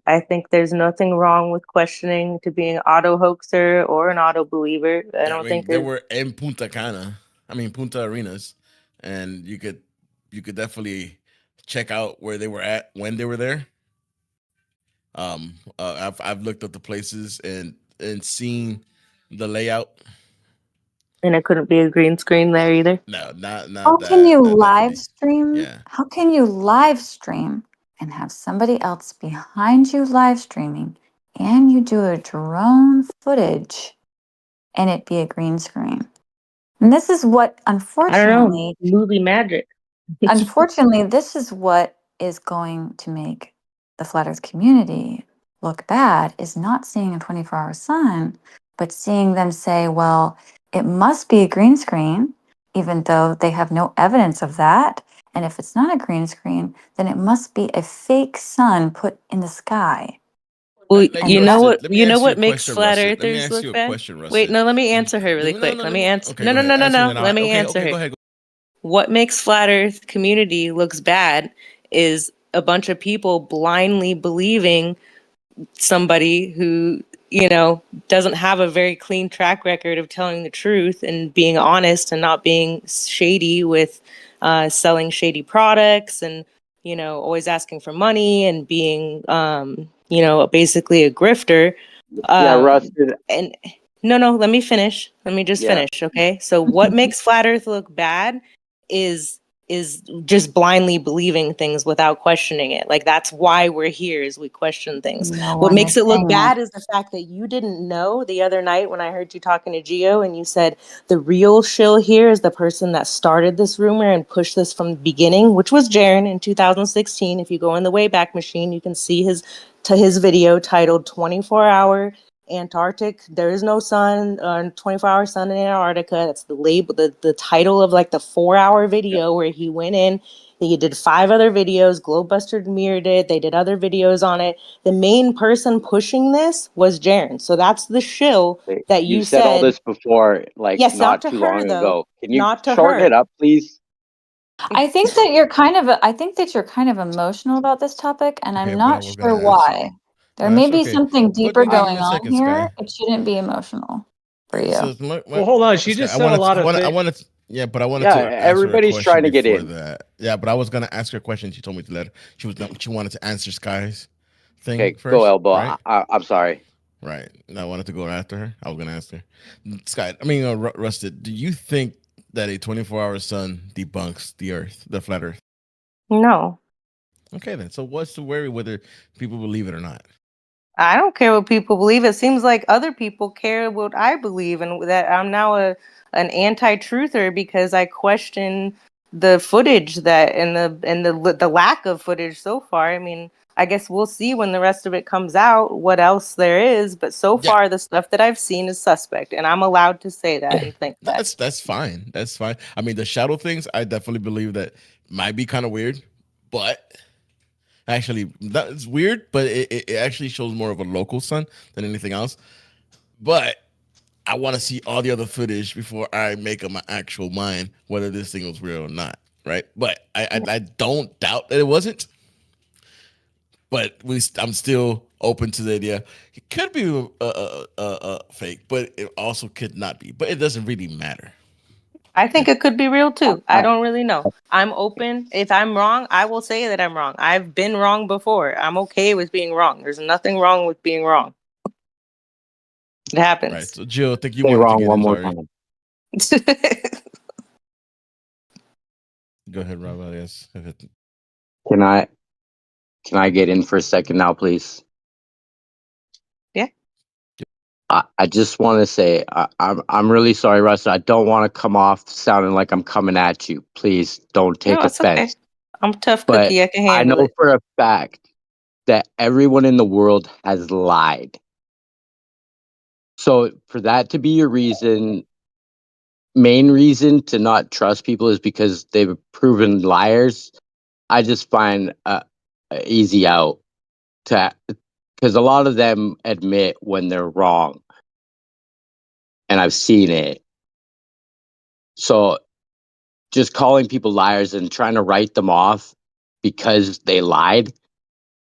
there's nothing wrong with questioning to being an auto hoaxer or an auto believer. I Yeah, I don't think mean they there's. were in Punta Arenas, and you could definitely check out where they were at when they were there. I've looked up the places and seen the layout. And it couldn't be a green screen there either. No, not How can that. you That live definitely. stream? Yeah. How can you live stream and have somebody else behind you live streaming and you do a drone footage and it be a green screen. And this is what, I don't know, unfortunately, movie magic. unfortunately, this is what is going to make the flat earth community look bad, is not seeing a 24-hour sun, but seeing them say, well, it must be a green screen, even though they have no evidence of that. And if it's not a green screen, then it must be a fake sun put in the sky. Well, Like, you know Rusted, what? let me You know ask you a what makes question, flat Rusted. Let me earthers ask you look a bad? question, Wait, Rusted. no. Let me answer her really No, quick. no, Let no, me no. answer. Okay, No, go no, ahead. no, no, Answer, and no. then Let me answer okay, her. go ahead. What makes flat earth community looks bad is a bunch of people blindly believing somebody who, doesn't have a very clean track record of telling the truth and being honest and not being shady with selling shady products and, always asking for money and being, basically a grifter. Yeah, Um, Rusted. and no, let me finish. Let me just Yeah. finish, okay? So what makes flat earth look bad is just blindly believing things without questioning it. Like, that's why we're here, is we question things. No What one makes is it look saying that. bad is the fact that you didn't know the other night when I heard you talking to Gio and you said the real shill here is the person that started this rumor and pushed this from the beginning, which was Jaren in 2016. If you go in the Wayback Machine, you can see his video titled 24-Hour Antarctic. There is no sun, 24-hour sun in Antarctica. That's the label, the title of like the 4-hour video where he went in. He did 5 other videos. Globebuster mirrored it. They did other videos on it. The main person pushing this was Jaren. So that's the shill that You you said all said. this before, like Yes, not not to too her long though. ago. Can you Not to shorten it her. up, please? I think that you're kind of emotional about this topic, and Okay, I'm but I not was gonna sure ask. why. There No, may that's be okay. something But deeper give me going a on second, here. Sky. It shouldn't be emotional for you. So Well, hold on. She Sky, just said a lot of things. yeah, but I wanted Yeah, to ask her a everybody's question trying to get before in. that. Yeah, but I was gonna ask her a question. She told me to let her. She wanted to answer Sky's thing Okay, go, first, Elbow. right? I'm sorry. Right. And I wanted to go after her. I was gonna ask her. Sky, Rusted, do you think that a 24-hour sun debunks the Earth, the flat Earth? No. Okay, then. So what's the worry whether people believe it or not? I don't care what people believe. It seems like other people care what I believe, and that I'm now an anti-truther because I question the footage that and the lack of footage so far. I mean, I guess we'll see when the rest of it comes out what else there is, but so Yeah. far the stuff that I've seen is suspect, and I'm allowed to say that and think that. That's fine. That's fine. I mean, the shadow things, I definitely believe that might be kind of weird, but actually, that's weird, but it actually shows more of a local sun than anything else. But I want to see all the other footage before I make up my actual mind whether this thing was real or not, right? But I don't doubt that it wasn't. But I'm still open to the idea. It could be fake, but it also could not be. But it doesn't really matter. I think it could be real too. I I, don't really know. I'm open. If I'm wrong, I will say that I'm wrong. I've been wrong before. I'm okay with being wrong. There's nothing wrong with being wrong. It Right. happens. So Jill, I think you say wanted to wrong get one in. more Sorry. time. Go ahead, Rob. Yes. Can I can I get in for a second now, please? Yeah. I just want to say I'm really sorry, Russ. I don't want to come off sounding like I'm coming at you. Please don't take No, it's okay. offense. I'm a tough But cookie. I can I handle know it. for a fact that everyone in the world has lied. So for that to be your main reason to not trust people is because they've proven liars. I just find a easy out to because a lot of them admit when they're wrong, and I've seen it. So just calling people liars and trying to write them off because they lied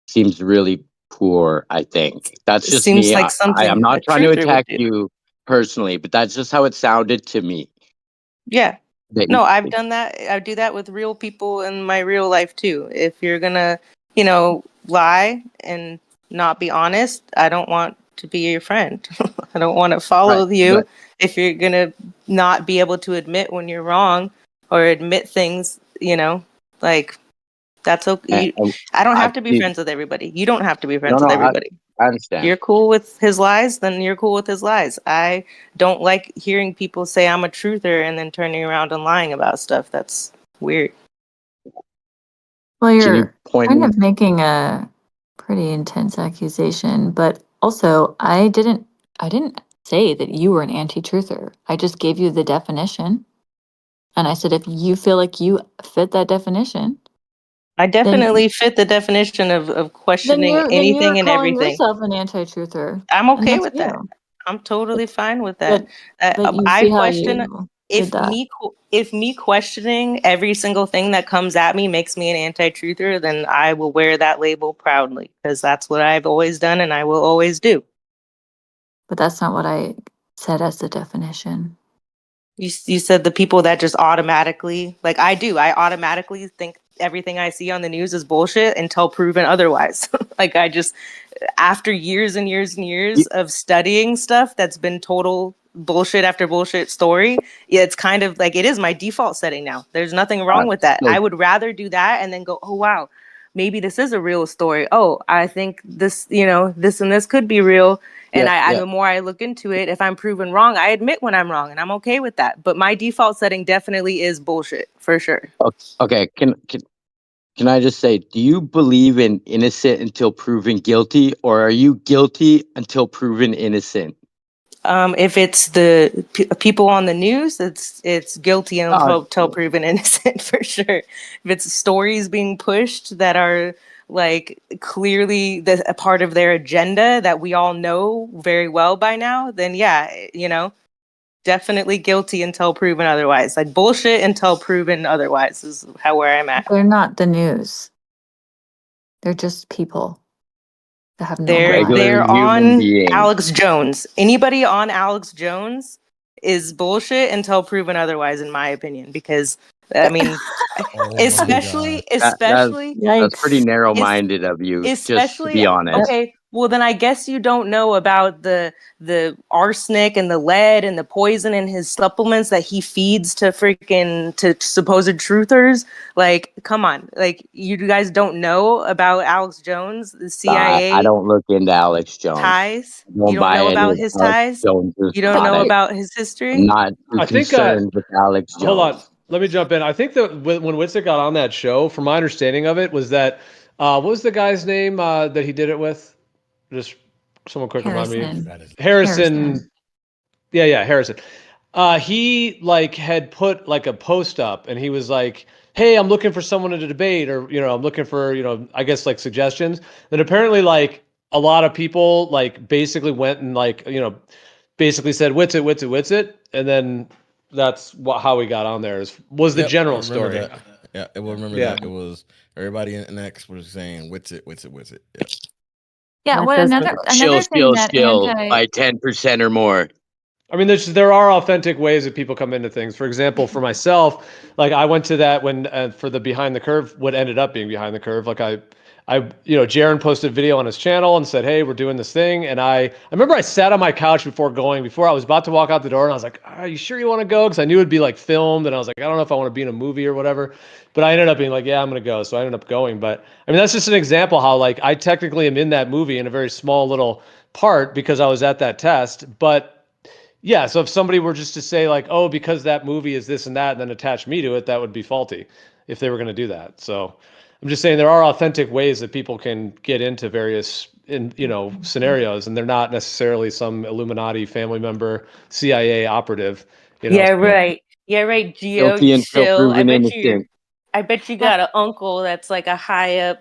seems really poor. I think that's It just seems me. like I'm something a not trying to truther would attack do. you personally, but that's just how it sounded to me. Yeah. That No, I've done that. I do that with real people in my real life too. If you're gonna, lie and not be honest, I don't want to be your friend. I don't want to right, follow you but if you're gonna not be able to admit when you're wrong or admit things, like that's okay. and I don't I've have to be seen friends with everybody. You don't have to be no, friends no, with everybody. I understand. You're cool with his lies, then you're cool with his lies. I don't like hearing people say I'm a truther and then turning around and lying about stuff. That's weird. Well, Can you you're point kind me? of making a pretty intense accusation, but also I didn't say that you were an anti-truther. I just gave you the definition. And I said if you feel like you fit that definition, I then definitely fit the definition of questioning you're anything and calling everything. yourself an anti-truther. I'm And okay that's with that. you. I'm totally fine with that. But you I see how question you did if that. me questioning every single thing that comes at me makes me an anti-truther, then I will wear that label proudly because that's what I've always done and I will always do. But that's not what I said as the definition. You said the people that just automatically, like I do, I automatically think everything I see on the news is bullshit until proven otherwise. Like I just, after years and years and years of studying stuff that's been total bullshit after bullshit story, yeah, it's kind of like it is my default setting now. There's nothing wrong with that. So I would rather do that and then go, oh wow, maybe this is a real story. Oh, I think this, this and this could be real. And yeah, I yeah. the more I look into it, if I'm proven wrong, I admit when I'm wrong and I'm okay with that. But my default setting definitely is bullshit for sure. Okay. Can I just say, do you believe in innocent until proven guilty, or are you guilty until proven innocent? If it's the people on the news, it's guilty Uh, until proven innocent for sure. If it's stories being pushed that are like clearly a part of their agenda that we all know very well by now, then yeah, definitely guilty until proven otherwise. Like bullshit until proven otherwise is where I'm at. They're not the news. They're just people that have no They're mind. regular they're human on being. Alex Jones. Anybody on Alex Jones is bullshit until proven otherwise, in my opinion. Because I mean, Oh my god. especially, especially, That's pretty Yikes. es- narrow-minded of you, just to especially. be honest. Okay, well then I guess you don't know about the arsenic and the lead and the poison in his supplements that he feeds to freaking to supposed truthers. Like, come on, like you guys don't know about Alex Jones, the I CIA don't look into Alex Jones. ties? I You don't don't buy know any about of his Alex ties? Jones's You don't But know you're, products. about his I'm history? not too I think concerned with Alex hold on. Jones. Let me jump in. I think that when Witzik got on that show, from my understanding of it, was that what was the guy's name that he did it with? Just someone quick remind me. Harrison. Harrison. Yeah, Harrison. He like had put like a post up, and he was like, "Hey, I'm looking for someone to debate, or I'm looking for I guess like suggestions." And apparently, like a lot of people like basically went and like basically said, "Wits it, wits it, wits it," and then that's how we got on there. Was the Yep, I general remember story? that. Yeah, I will remember Yeah. that. It was everybody in X was saying "wits it, wits it, wits it." Yeah. Yeah, That what doesn't. another thing that By 10% or more. I mean, there are authentic ways that people come into things. For example, for myself, like I went to that when for the behind the curve, what ended up being behind the curve. Like Jaron posted a video on his channel and said, "Hey, we're doing this thing." And I remember I sat on my couch before I was about to walk out the door, and I was like, "Are you sure you want to go?" Because I knew it'd be like filmed, and I was like, "I don't know if I want to be in a movie or whatever." But I ended up being like, "Yeah, I'm gonna go." So I ended up going. But I mean, that's just an example how like I technically am in that movie in a very small little part because I was at that test, but. Yeah, so if somebody were just to say like, "Oh, because that movie is this and that," and then attach me to it, that would be faulty if they were going to do that. So I'm just saying there are authentic ways that people can get into various scenarios, and they're not necessarily some Illuminati family member, CIA operative. Yeah, So right. Yeah, right. Geo, Guilty you until chill. proven innocent. I bet you got an uncle that's like a high up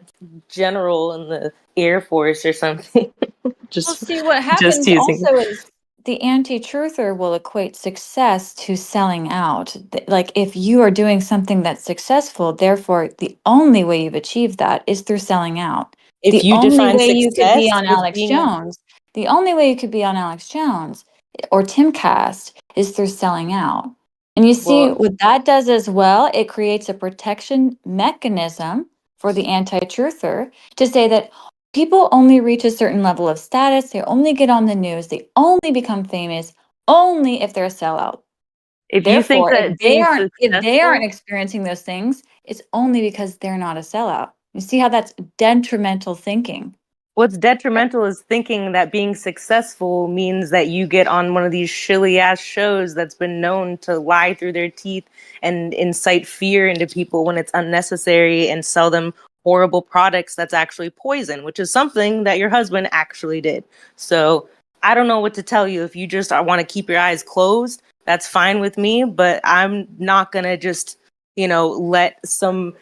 general in the Air Force or something. Well, just see, what just happens teasing. also is the anti-truther will equate success to selling out. Like if you are doing something that's successful, therefore the only way you've achieved that is through selling out. If The you only define way you could be success on as Alex being a Jones, the only way you could be on Alex Jones or Timcast is through selling out. And you see well, what that does as well, it creates a protection mechanism for the anti-truther to say that people only reach a certain level of status, they only get on the news, they only become famous only if they're a sellout. if you think Therefore, that being if they aren't successful, experiencing those things, it's only because they're not a sellout. You see how that's detrimental thinking. What's detrimental is thinking that being successful means that you get on one of these shilly ass shows that's been known to lie through their teeth and incite fear into people when it's unnecessary and sell them horrible products that's actually poison, which is something that your husband actually did. So I don't know what to tell you. If you just want to keep your eyes closed, that's fine with me, but I'm not going to just, let some,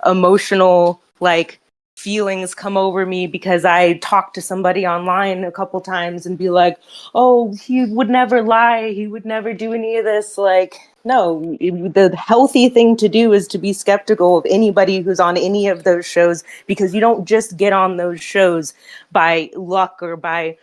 emotional, like, feelings come over me because I talked to somebody online a couple times and be like, oh, he would never lie. He would never do any of this. Like, no, the healthy thing to do is to be skeptical of anybody who's on any of those shows, because you don't just get on those shows by luck or by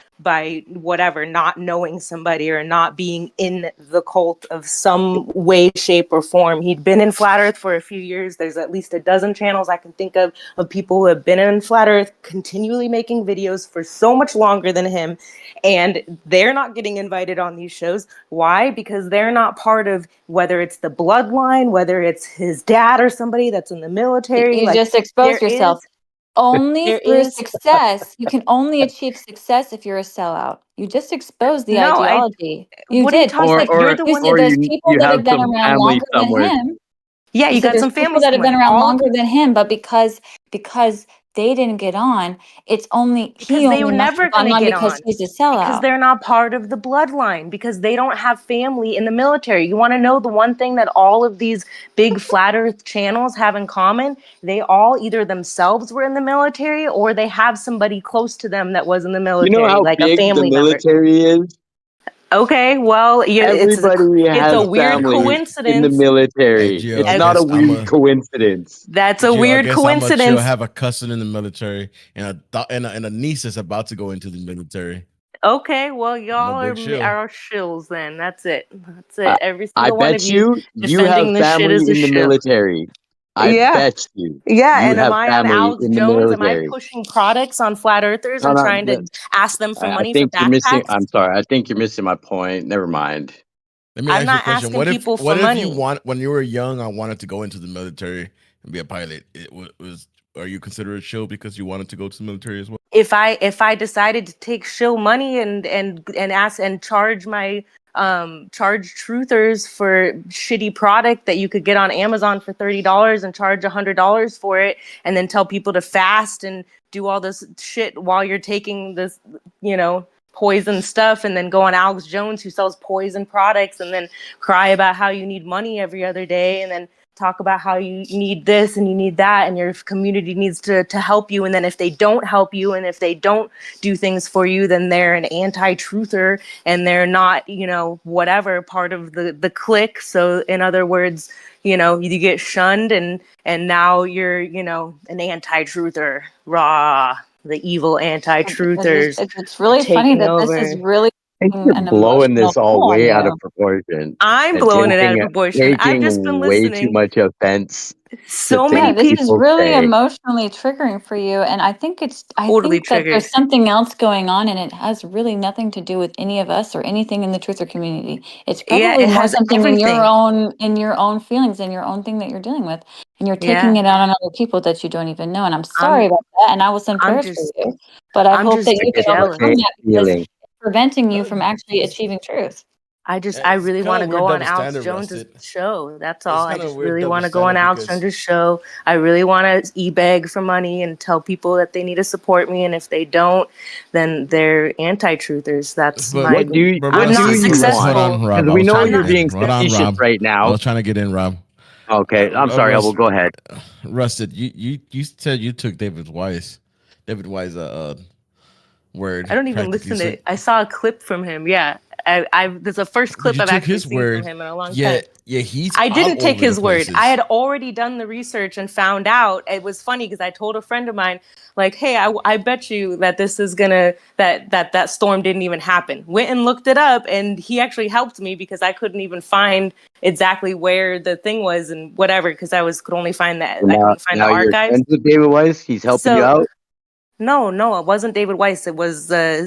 whatever, not knowing somebody or not being in the cult of some way, shape, or form. He'd been in Flat Earth for a few years. There's at least a dozen channels I can think of people who have been in Flat Earth continually making videos for so much longer than him, and they're not getting invited on these shows. Why? Because they're not part of, whether it's the bloodline, whether it's his dad or somebody that's in the military. You Like, just expose yourself. Only there through is success. You can only achieve success if you're a sellout. You just exposed the no, ideology. You what are you did. You talking Or said, about? You're or the you one. said or there's you people you that have have been some around family longer than somewhere. him. Yeah, You you said got there's some people family that have been somewhere. around All longer than him, but because they didn't get on, he because they were only must never have going gone to on get because on, he's a because sellout. they're not part of the bloodline, because they don't have family in the military. You want to know the one thing that all of these big flat earth channels have in common? They all either themselves were in the military or they have somebody close to them that was in the You know military, how like a big the family member. military is? Okay, well, Everybody it's a has weird family in the coincidence. Hey, military. Gio, It's I not a guess I'm weird a coincidence. That's a Gio. I weird guess I'm a chill. coincidence. Have a cousin in the military, and and a niece is about to go into the military. Okay, well, I'm a y'all big chill. are shills then. That's it. That's I, it. Every I single one of bet you you have defending this shit family is a in the shill. military. I Yeah. bet Yeah, you and am have I on family Alex in the Jones? Am I military. pushing products on flat earthers No, and no, trying to ask them for I money for think you're missing. backpacks? I'm sorry. I think you're missing my point. Never mind. Let me I'm ask you a not question. asking people for What if you money. want when you were young? I wanted to go into the military and be a pilot. Was are you considered a chill because you wanted to go to the military as well? If I decided to take shill money and ask and charge my charge truthers for shitty product that you could get on Amazon for $30 and charge $100 for it, and then tell people to fast and do all this shit while you're taking this, poison stuff, and then go on Alex Jones, who sells poison products, and then cry about how you need money every other day, and then talk about how you need this and you need that and your community needs to help you, and then if they don't help you and if they don't do things for you, then they're an anti-truther and they're not, whatever, part of the clique. So in other words, you get shunned, and now you're, an anti-truther. Rah, the evil anti-truthers It's really funny taking that this is over. really I think you're an blowing emotional this all toll on way out of you. proportion I'm and blowing it out of proportion. I've just been taking way too listening. much offense to So Yeah, many things this people is people really say. emotionally triggering for you. And I totally think that triggered. there's something else going on and it has really nothing to do with any of us or anything in the truther community. It's Yeah, probably it more has something everything. in your own feelings and your own thing that you're dealing with. And you're taking Yeah. it out on other people that you don't even know. And I'm sorry I'm about that. And I will send I'm prayers for just you. But I I'm hope that just I you can get the overcome jealous. that because feeling. it's preventing you Uh, from actually It's, achieving truth. I it's really kind want to of weird go on double Alex standard, Jones's Rusted. show. That's It's all. I kind of just weird really double want to go on standard Alex because Jones's show. I really want to e-beg for money and tell people that they need to support me, and if they don't, then they're anti-truthers. That's but my. but I'm What do not Rusted, you hold want? on, successful. Rob. Because I we was know trying to I'm get you're not. in. being Hold on, facetious Rob. right I now. was trying to get in, Rob. Okay, I'm sorry. I will go ahead. Rusted, you said you took David Wise I word don't even practically. listen So to. I saw a clip from him. Yeah, there's the first clip you I've took actually his seen from word. him in a long Yeah, time. yeah, he's I all didn't take over the his word. I places. had already done the research and found out. It was funny because I told a friend of mine, like, "Hey, I bet you that this is gonna that storm didn't even happen." Went and looked it up, and he actually helped me because I couldn't even find exactly where the thing was and whatever, because could only find that. So I now, couldn't find the now you're archives. friends with David Weiss. He's helping you So out. no, it wasn't David Weiss. It was a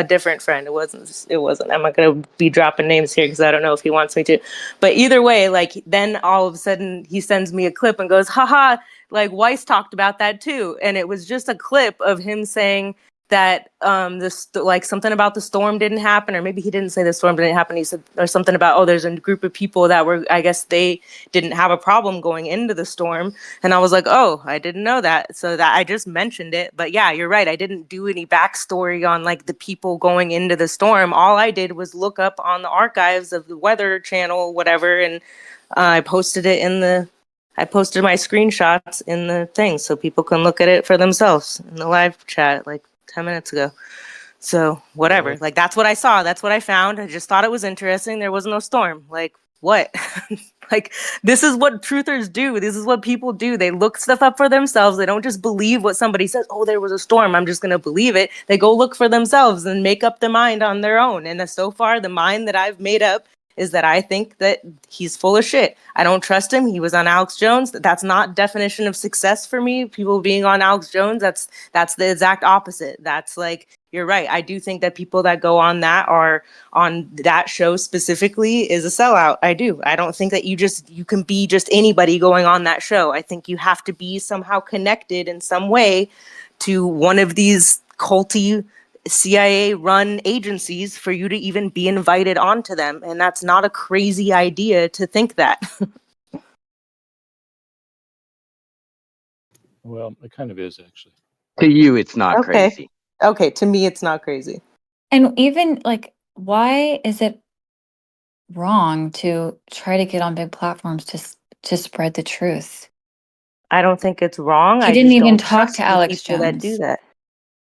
different friend. It wasn't. It wasn't. I'm not gonna be dropping names here because I don't know if he wants me to. But either way, like then all of a sudden he sends me a clip and goes, "Haha, like Weiss talked about that too, and it was just a clip of him saying that this like something about the storm didn't happen, or maybe he didn't say the storm didn't happen. He said or something about, oh, there's a group of people that were, I guess they didn't have a problem going into the storm, and I was like, oh, I didn't know that, so that I just mentioned it. But yeah, you're right, I didn't do any backstory on like the people going into the storm. All I did was look up on the archives of the Weather Channel, whatever, and I posted it in the I posted my screenshots in the thing so people can look at it for themselves in the live chat like 10 minutes ago. So whatever, like that's what I saw. That's what I found. I just thought it was interesting. There was no storm. Like what? Like this is what truthers do. This is what people do. They look stuff up for themselves. They don't just believe what somebody says. Oh, there was a storm, I'm just going to believe it. They go look for themselves and make up their mind on their own. And so far, the mind that I've made up is that I think that he's full of shit. I don't trust him. He was on Alex Jones. That's not definition of success for me. People being on Alex Jones, that's the exact opposite. That's like, you're right. I do think that people that go on that are on that show specifically is a sellout. I do. I don't think that you can be just anybody going on that show. I think you have to be somehow connected in some way to one of these culty CIA run agencies for you to even be invited onto them. And that's not a crazy idea to think that. Well, it kind of is actually. To you, it's not Okay. crazy. Okay, to me, it's not crazy. And even like, why is it wrong to try to get on big platforms to spread the truth? I don't think it's wrong. He I didn't just even don't talk trust to the Alex people that do Jones. that.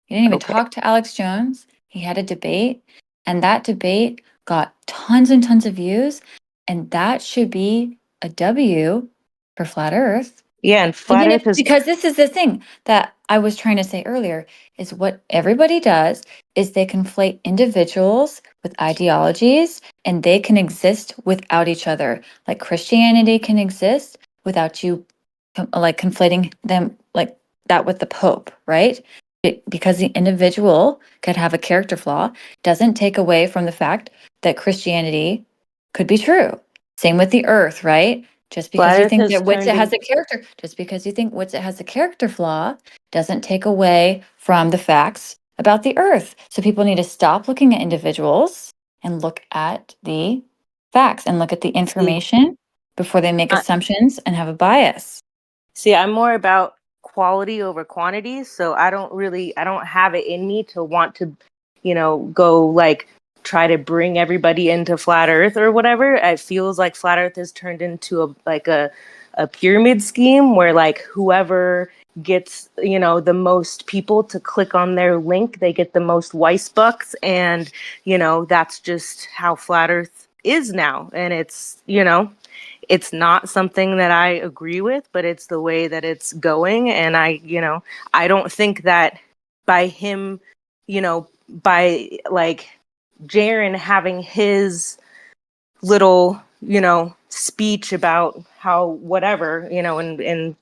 He didn't even Okay. talk to Alex Jones. He had a debate, and that debate got tons and tons of views, and that should be a W for Flat Earth. Yeah, and Flat Earth is Because this is the thing that I was trying to say earlier, is what everybody does is they conflate individuals with ideologies, and they can exist without each other. Like Christianity can exist without you like conflating them like that with the Pope, right? Because the individual could have a character flaw doesn't take away from the fact that Christianity could be true. Same with the earth, right? Just because Flat you Earth think has that turned Witsit has in. a character, just because you think Witsit has a character flaw doesn't take away from the facts about the earth. So people need to stop looking at individuals and look at the facts and look at the information before they make I- assumptions and have a bias. See, I'm more about quality over quantity, so I don't have it in me to want to, go like try to bring everybody into Flat Earth or whatever. It feels like Flat Earth has turned into a pyramid scheme where like whoever gets, the most people to click on their link, they get the most Weiss bucks, and that's just how Flat Earth is now. And it's not something that I agree with, but it's the way that it's going. And I don't think that by him, by like Jaren having his little, speech about how whatever, and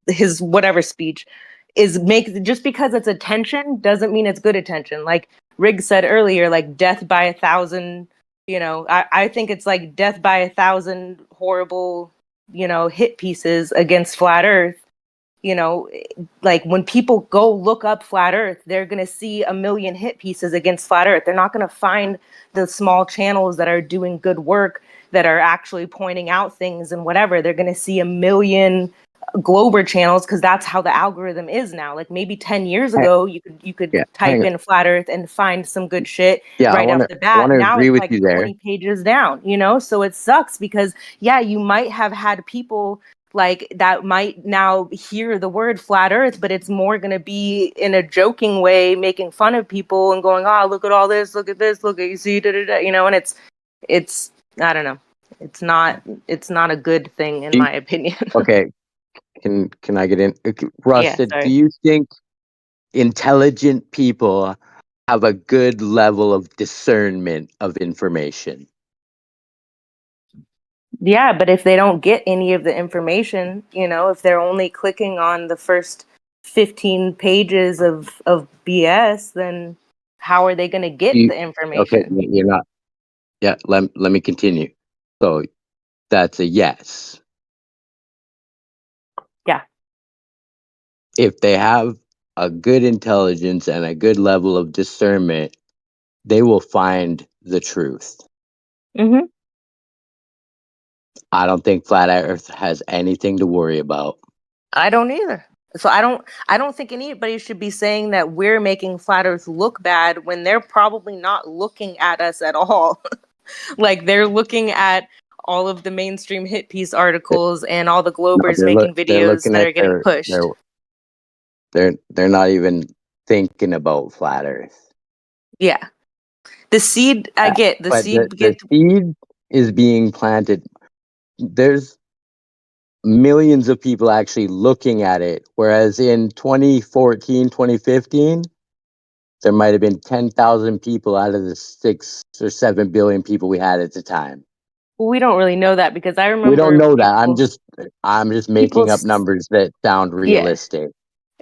his whatever speech is just because it's attention doesn't mean it's good attention. Like Rigg said earlier, like death by 1,000, I think it's like death by 1,000 horrible, hit pieces against Flat Earth. Like when people go look up Flat Earth, they're going to see a million hit pieces against Flat Earth. They're not going to find the small channels that are doing good work, that are actually pointing out things and whatever. They're going to see a million Glober channels because that's how the algorithm is now. Like maybe 10 years ago, you could type in Flat Earth and find some good shit right off the bat. Now agree it's with like you there. 20 pages down, So it sucks because you might have had people like that might now hear the word Flat Earth, but it's more going to be in a joking way, making fun of people and going, "Oh, look at all this, look at this, look at you see, da, da, da," and it's I don't know. It's not a good thing in my opinion. Okay, can I get in? Okay, Yeah, Rusted, do sorry. you think intelligent people have a good level of discernment of information? Yeah, but if they don't get any of the information, if they're only clicking on the first 15 pages of BS, then how are they going to get the Okay, information? you're not. Yeah, let me continue. So that's a yes. Yeah. if they have a good intelligence and a good level of discernment, they will find the truth. Mm-hmm. I don't think flat Earth has anything to worry about. I don't either. So I don't think anybody should be saying that we're making flat Earth look bad when they're probably not looking at us at all. Like they're looking at all of the mainstream hit piece articles and all the No, Globers making they're videos looking that at are getting pushed. they're not even thinking about flat Earth. Yeah. The seed I get, the But seed the get seed is being planted. There's millions of people actually looking at it, whereas in 2014, 2015, there might have been 10,000 people out of the 6 or 7 billion people we had at the time. we don't really know that because I We don't remember know that. I'm just people making up numbers that sound yeah. realistic.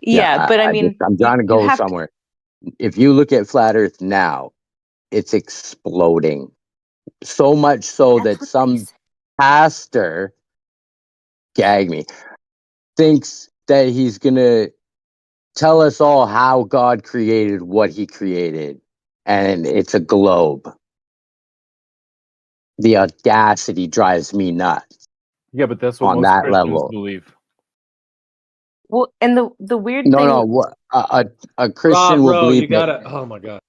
Yeah, but I mean I'm trying to you go have to. somewhere. If you look at flat Earth now, it's exploding. So much so That's that what they some say. pastor, gag me, thinks that he's gonna tell us all how God created what he created. And it's a globe. The audacity drives me nuts Yeah, but that's what on most that Christians level. believe. Well, and the weird No, no, thing, what a Rob, Christian will bro, believe you that. gotta. Oh my god,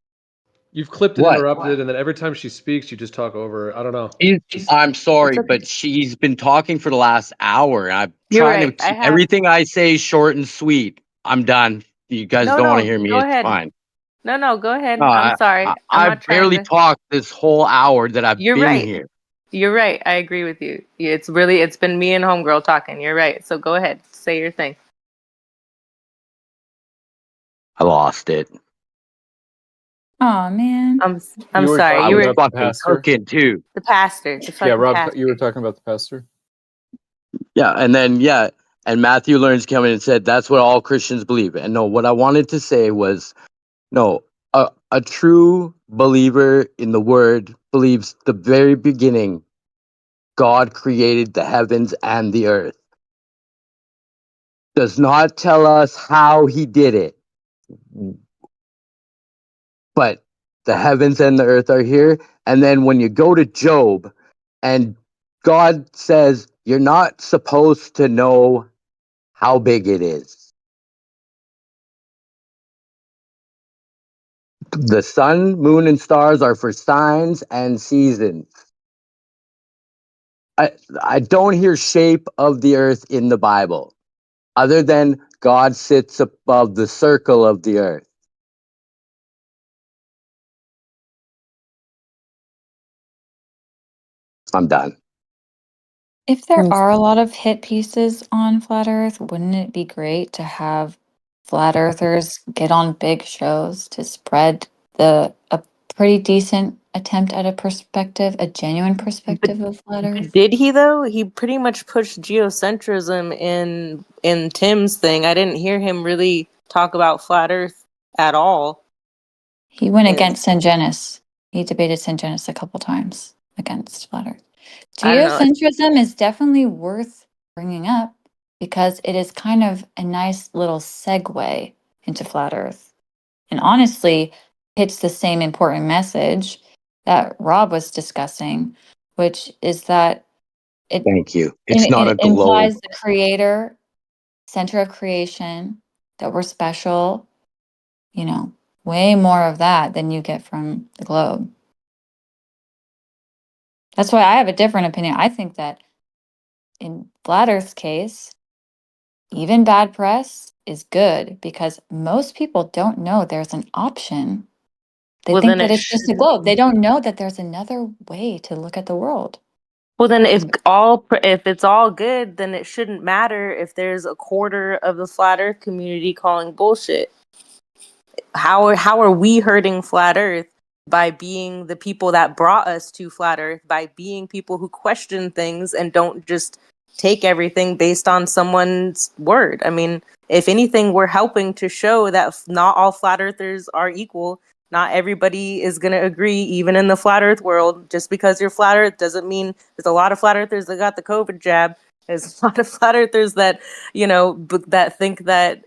you've clipped and What? interrupted, and then every time she speaks, you just talk over her. I don't know. I'm it's sorry, okay. but she's been talking for the last hour, and I'm You're trying to right. I keep have. everything I say short and sweet. I'm done. You guys No, don't want to no, hear me. go It's ahead. fine. No, go No, ahead. I'm sorry. I'm not I've trying barely to. talked this whole hour that I've You're been right. here. You're right. I agree with you. It's been me and Homegirl talking. You're right. So go ahead. Say your thing. I lost it. Oh man. I'm You were sorry. I talking You was were about the fucking pastor. cooking too. the pastor, the Yeah, fucking Rob, pastor. you were talking about the pastor. Yeah, and Matthew Learns came in and said that's what all Christians believe. And no, what I wanted to say was no, a true believer in the word believes the very beginning God created the heavens and the earth. Does not tell us how he did it, but the heavens and the earth are here. And then when you go to Job and God says you're not supposed to know how big it is. The sun, moon, and stars are for signs and seasons. I don't hear shape of the earth in the Bible, other than God sits above the circle of the earth. I'm done. If there Mm. are a lot of hit pieces on flat Earth, wouldn't it be great to have flat earthers get on big shows to spread the a pretty decent attempt at a perspective, a genuine But perspective of flat Earth? did he though? He pretty much pushed geocentrism in Tim's thing. I didn't hear him really talk about flat Earth at all. He went And against Sangenis. He debated Sangenis a couple times against flat Earth. I don't know. Geocentrism is definitely worth bringing up because it is kind of a nice little segue into flat Earth. And honestly, hits the same important message that Rob was discussing, which is that it, Thank you. it, It's not a it globe. implies the creator, center of creation, that we're special, you know, way more of that than you get from the globe. That's why I have a different opinion. I think that in Flat Earth's case, even bad press is good because most people don't know there's an option. They Well, think then that it it's just a should. globe. They don't know that there's another way to look at the world. Well, then if it's all good, then it shouldn't matter if there's a quarter of the flat Earth community calling bullshit. How are we hurting flat Earth by being the people that brought us to flat Earth, by being people who question things and don't just take everything based on someone's word? I mean, if anything, we're helping to show that not all flat earthers are equal. Not everybody is going to agree, even in the flat Earth world. Just because you're flat Earth doesn't mean there's a lot of flat earthers that got the COVID jab. There's a lot of flat earthers that, that think that,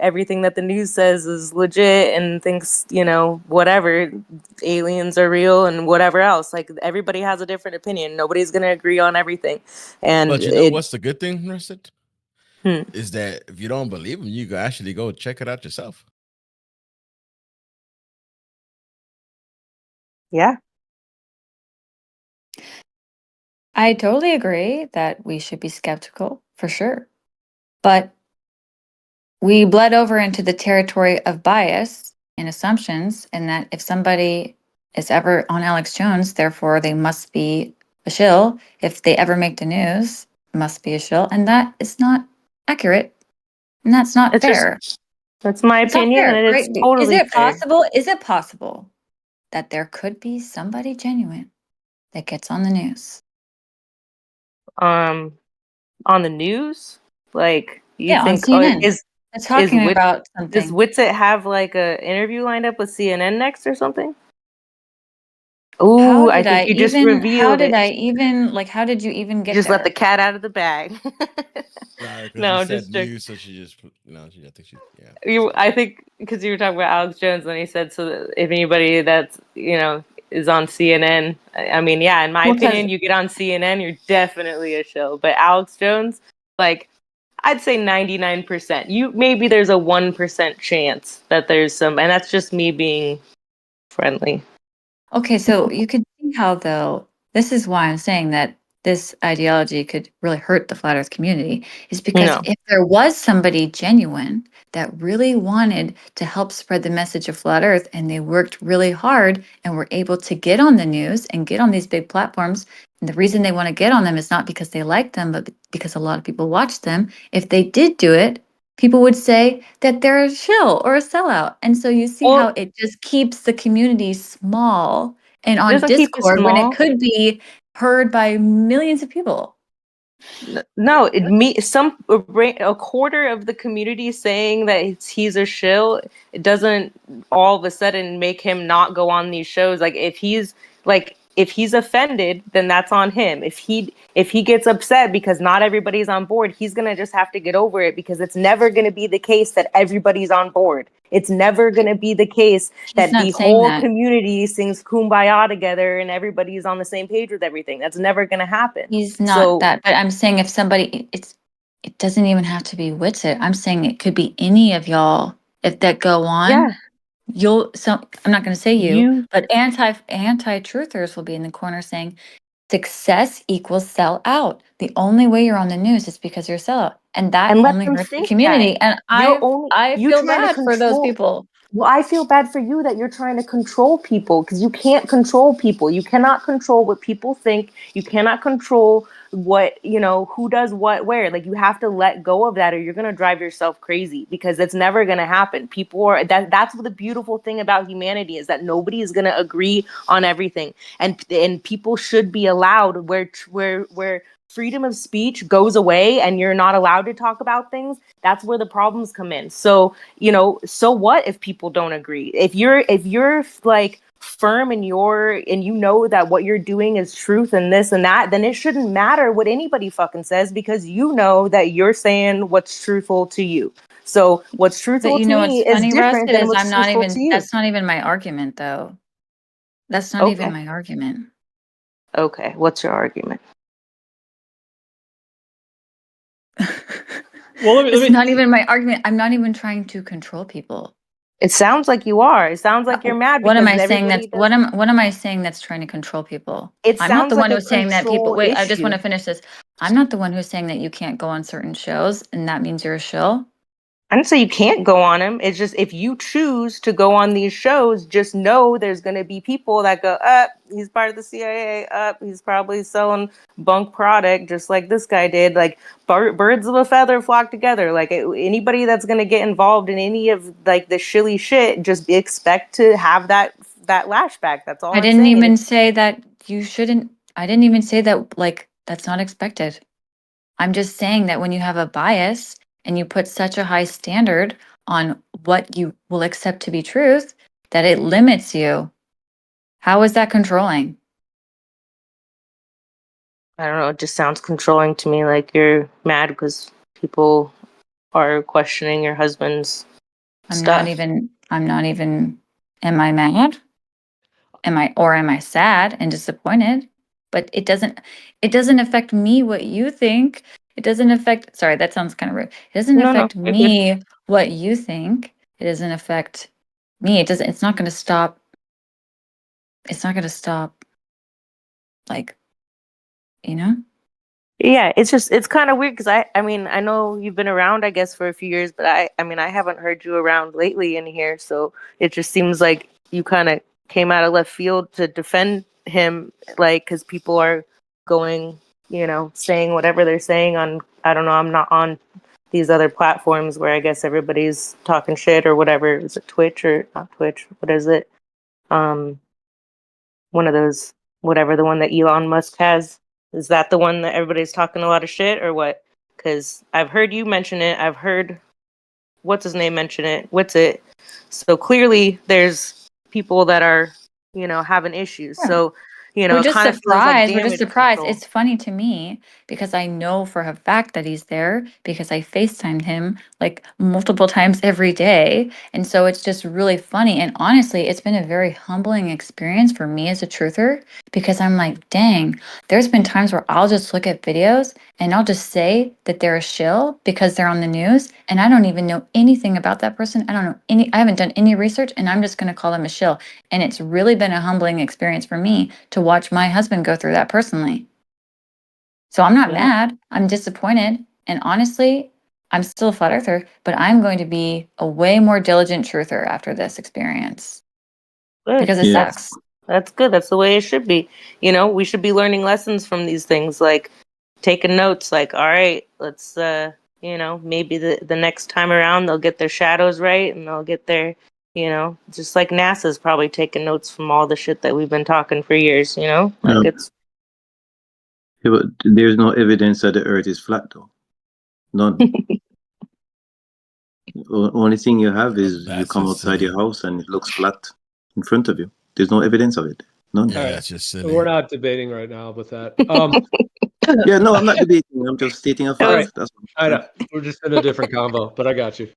everything that the news says is legit and thinks, whatever, aliens are real and whatever else. Like, everybody has a different opinion. Nobody's going to agree on everything. And But you know what's the good thing, Russet? Hmm. Is that if you don't believe them, you can actually go check it out yourself. Yeah. I totally agree that we should be skeptical for sure. But we bled over into the territory of bias and assumptions, and that if somebody is ever on Alex Jones, therefore they must be a shill. If they ever make the news, must be a shill. And that is not accurate. And that's not It's just, fair. that's my It's not opinion, fair, and right? it's totally fair. Is it possible that there could be somebody genuine that gets on the news? On the news, like, you Yeah, on think, CNN. It's is talking Wit about does something. Witsit have like a interview lined up with CNN next or something? How Ooh, I did think I you just even, revealed it. how did you even get Just let the there? cat out of the bag. Nah, because No, you I'm said just joking. news, so she just, I think she, yeah. I think because you were talking about Alex Jones, and he said, so that if anybody that's, is on CNN, I mean, yeah, in my Well, 'cause opinion, you get on CNN, you're definitely a show. But Alex Jones, like, I'd say 99%. Maybe there's a 1% chance that there's some, and that's just me being friendly. Okay, so you could see how, though, this is why I'm saying that this ideology could really hurt the flat earth community, is because No. if there was somebody genuine that really wanted to help spread the message of flat earth and they worked really hard and were able to get on the news and get on these big platforms, and the reason they want to get on them is not because they like them, but because a lot of people watch them. If they did do it, people would say that they're a shill or a sellout. And so you see how Well, it just keeps the community small and it on doesn't keep it Discord when it small. could be heard by millions of people. No, a quarter of the community saying that he's a shill. It doesn't all of a sudden make him not go on these shows. If he's offended, then that's on him. If he gets upset because not everybody's on board, he's gonna just have to get over it, because it's never gonna be the case that everybody's on board. It's never gonna be the case He's that the not saying whole that. community sings kumbaya together and everybody's on the same page with everything. That's never gonna happen. He's not So that. But I'm saying if somebody, it doesn't even have to be Witsit. I'm saying it could be any of y'all if that go on. yeah, I'm not going to say you, you but anti truthers will be in the corner saying success equals sell out. The only way you're on the news is because you're a sellout, and that and let only them hurts the think that community. And you're I only I you feel trying to bad for those control. people. Well, I feel bad for you that you're trying to control people, because you can't control people. You cannot control what people think. You cannot control who does what where. Like, you have to let go of that, or you're going to drive yourself crazy, because it's never going to happen. That's what the beautiful thing about humanity is, that nobody is going to agree on everything. And people should be allowed, where freedom of speech goes away and you're not allowed to talk about things. That's where the problems come in. So, so what if people don't agree? If you're like firm in and you know that what you're doing is truth and this and that, then it shouldn't matter what anybody fucking says, because you know that you're saying what's truthful to you. So what's But truthful you to know me what's is funny, Russ, different it than is what's truthful to you. that's not even my argument though. That's not even Okay. my argument. Okay. What's your argument? Well, It's not even my argument. I'm not even trying to control people. It sounds like you are. It sounds like you're mad What am because I saying everybody that's does. what am I saying that's trying to control people? It I'm not the sounds like one a who's saying that people control wait, I just want issue. to finish this. I'm not the one who's saying that you can't go on certain shows and that means you're a shill. I didn't say you can't go on them. It's just, if you choose to go on these shows, just know there's going to be people that go, up, he's part of the CIA, up, he's probably selling bunk product just like this guy did. Like, birds of a feather flock together. Like, anybody that's going to get involved in any of like the shilly shit, just expect to have that lashback. That's all I I'm didn't saying. even say that you shouldn't. I didn't even say that, like, that's not expected. I'm just saying that when you have a bias and you put such a high standard on what you will accept to be truth, that it limits you. How is that controlling? I don't know, it just sounds controlling to me, like you're mad because people are questioning your husband's I'm not stuff. even, am I mad? Am I sad and disappointed? But it doesn't affect me what you think. It doesn't affect, sorry, that sounds kind of rude. It doesn't No, no, affect you're good. me what you think. It doesn't affect me. It's not going to stop. It's not going to stop, like, you know? Yeah, it's kind of weird because I mean, I know you've been around, I guess, for a few years, but I mean, I haven't heard you around lately in here, so it just seems like you kind of came out of left field to defend him, like, because people are going, saying whatever they're saying on, I don't know, I'm not on these other platforms where I guess everybody's talking shit or whatever. Is it Twitch or not Twitch? What is it? Um, one of those, whatever, the one that Elon Musk has. Is that the one that everybody's talking a lot of shit or what? Because I've heard you mention it. I've heard what's his name mention it. What's it? So clearly there's people that are, having issues. Yeah. So, We're it just kind of feels like surprised. We're just damage surprised. control. It's funny to me because I know for a fact that he's there because I FaceTimed him like multiple times every day. And so it's just really funny. And honestly, it's been a very humbling experience for me as a truther because I'm like, dang, there's been times where I'll just look at videos and I'll just say that they're a shill because they're on the news and I don't even know anything about that person. I haven't done any research and I'm just going to call them a shill. And it's really been a humbling experience for me to watch my husband go through that personally. So I'm not Yeah. mad. I'm disappointed. And honestly, I'm still a flat earther, but I'm going to be a way more diligent truther after this experience Good. because it Yeah. sucks. That's good. That's the way it should be. We should be learning lessons from these things, like taking notes, like, all right, let's maybe the next time around they'll get their shadows right and they'll get their, just like NASA's probably taking notes from all the shit that we've been talking for years, like Um, it's yeah, but there's no evidence that the Earth is flat, though. None. Only thing you have is you That's come just outside silly. your house and it looks flat in front of you. There's no evidence of it. None. Yeah, All right. that's just So silly. we're not debating right now with that. Yeah, no, I'm not debating. I'm just stating a it All fact. right. was That's what I I'm know saying. we're just in a different combo, but I got you.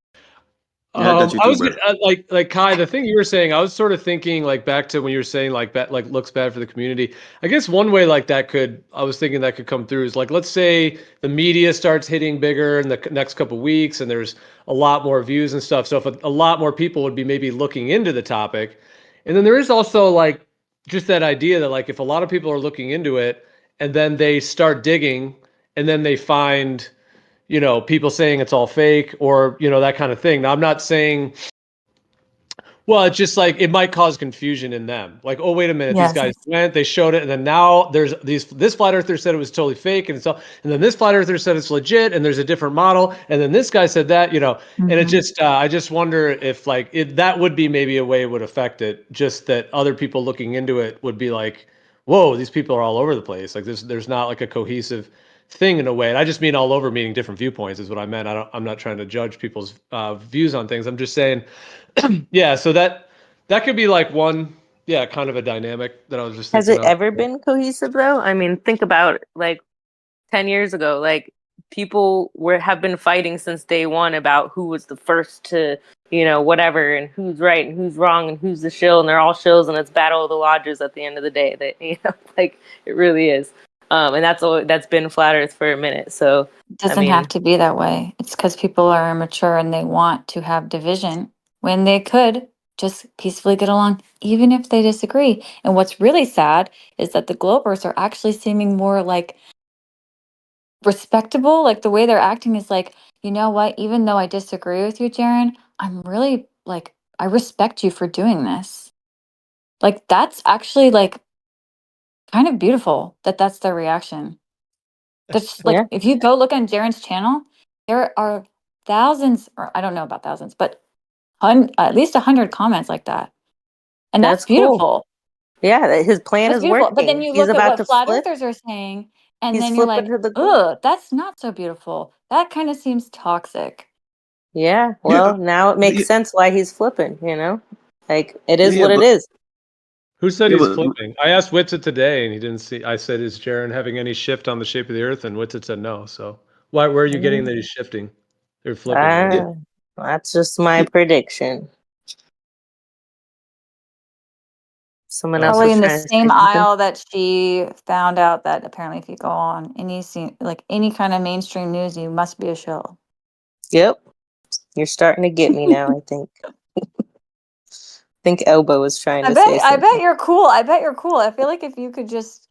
Yeah, I got you I too, was brother. gonna, like Kai, the thing you were saying, I was sort of thinking like back to when you were saying like looks bad for the community. I guess one way like I was thinking that could come through is like let's say the media starts hitting bigger in the next couple of weeks and there's a lot more views and stuff. So if a lot more people would be maybe looking into the topic, and then there is also like just that idea that like if a lot of people are looking into it and then they start digging and then they find people saying it's all fake or, that kind of thing. Now, I'm not saying, well, it's just like it might cause confusion in them. Like, oh, wait a minute, these Yes. guys went, they showed it, and then now there's this flat earther said it was totally fake, and then this flat earther said it's legit, and there's a different model, and then this guy said that, and it just, I just wonder if like that would be maybe a way it would affect it, just that other people looking into it would be like, whoa, these people are all over the place. Like there's not like a cohesive thing in a way. And I just mean all over, meaning different viewpoints is what I meant. I'm not trying to judge people's views on things. I'm just saying, yeah. So that could be like one, yeah, kind of a dynamic that I was just Has thinking it of. ever been cohesive though? I mean, think about like 10 years ago, like people have been fighting since day one about who was the first to, whatever, and who's right and who's wrong and who's the shill, and they're all shills, and it's battle of the lodges at the end of the day. That like it really is. And that's been flat earth for a minute. So It I doesn't have mean, to be that way. It's because people are immature and they want to have division when they could just peacefully get along, even if they disagree. And what's really sad is that the Globers are actually seeming more like respectable. Like the way they're acting is like, you know what? Even though I disagree with you, Jaren, I'm really like, I respect you for doing this. Like that's actually like kind of beautiful that that's their reaction. That's like yeah, if you go look on Jaren's channel, there are thousands, or I don't know about thousands, but at least 100 comments like that, and that's that's cool. beautiful. Yeah, his plan That's is beautiful. But then working. you He's look at about what to flat flip. earthers are saying, and He's then you're flipping like, to the ugh, that's not so beautiful. That kind of seems toxic. yeah. Yeah, Well, now it makes yeah, sense why he's flipping. Like it is yeah, what it but is. Who said Yeah, he's but flipping? I asked Witsit today, and he didn't see. I said, "Is Jaren having any shift on the shape of the Earth?" And Witsit said no. So, why? Where are you getting that he's shifting? They're flipping. I yeah, mean, That's just my yeah, prediction. Someone else okay. Probably was in the trying to say same something. aisle that she found out that apparently if you go on like any kind of mainstream news, you must be a shill. Yep. You're starting to get me now, I think. I think Elbow was trying to say I bet something. you're cool. I bet you're cool. I feel like if you could just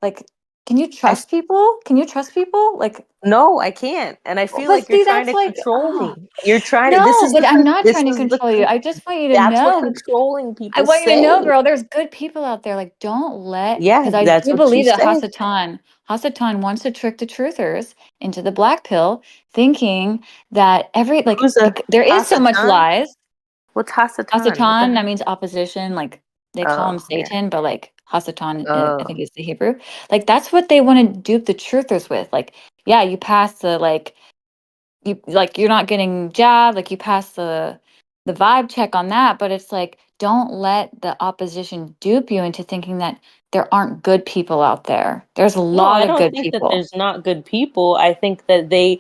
like, can you I trust people? Can you trust people? Like, No, I can't. And I feel but like you're see, trying that's to like, control oh, me. You're trying to no, but I'm not trying to control you. I just want you to that's what know. controlling I people want you to say. know, girl, there's good people out there. Like, don't let, Yeah, because I that's do what you believe that say. Hasatan wants to trick the truthers into the black pill, thinking that Who's a there is so much Hasatan? lies. What's Hasatan? What the Hasatan, heck? that means opposition. Like, they call him Oh, yeah. Satan, but like Hasatan, I think Oh. is the Hebrew. Like, that's what they want to dupe the truthers with. Like, yeah, you pass the you're not getting jabbed, like you pass the vibe check on that, but it's like don't let the opposition dupe you into thinking that there aren't good people out there. There's a No, lot I of don't good think that people. there's not good people. I think that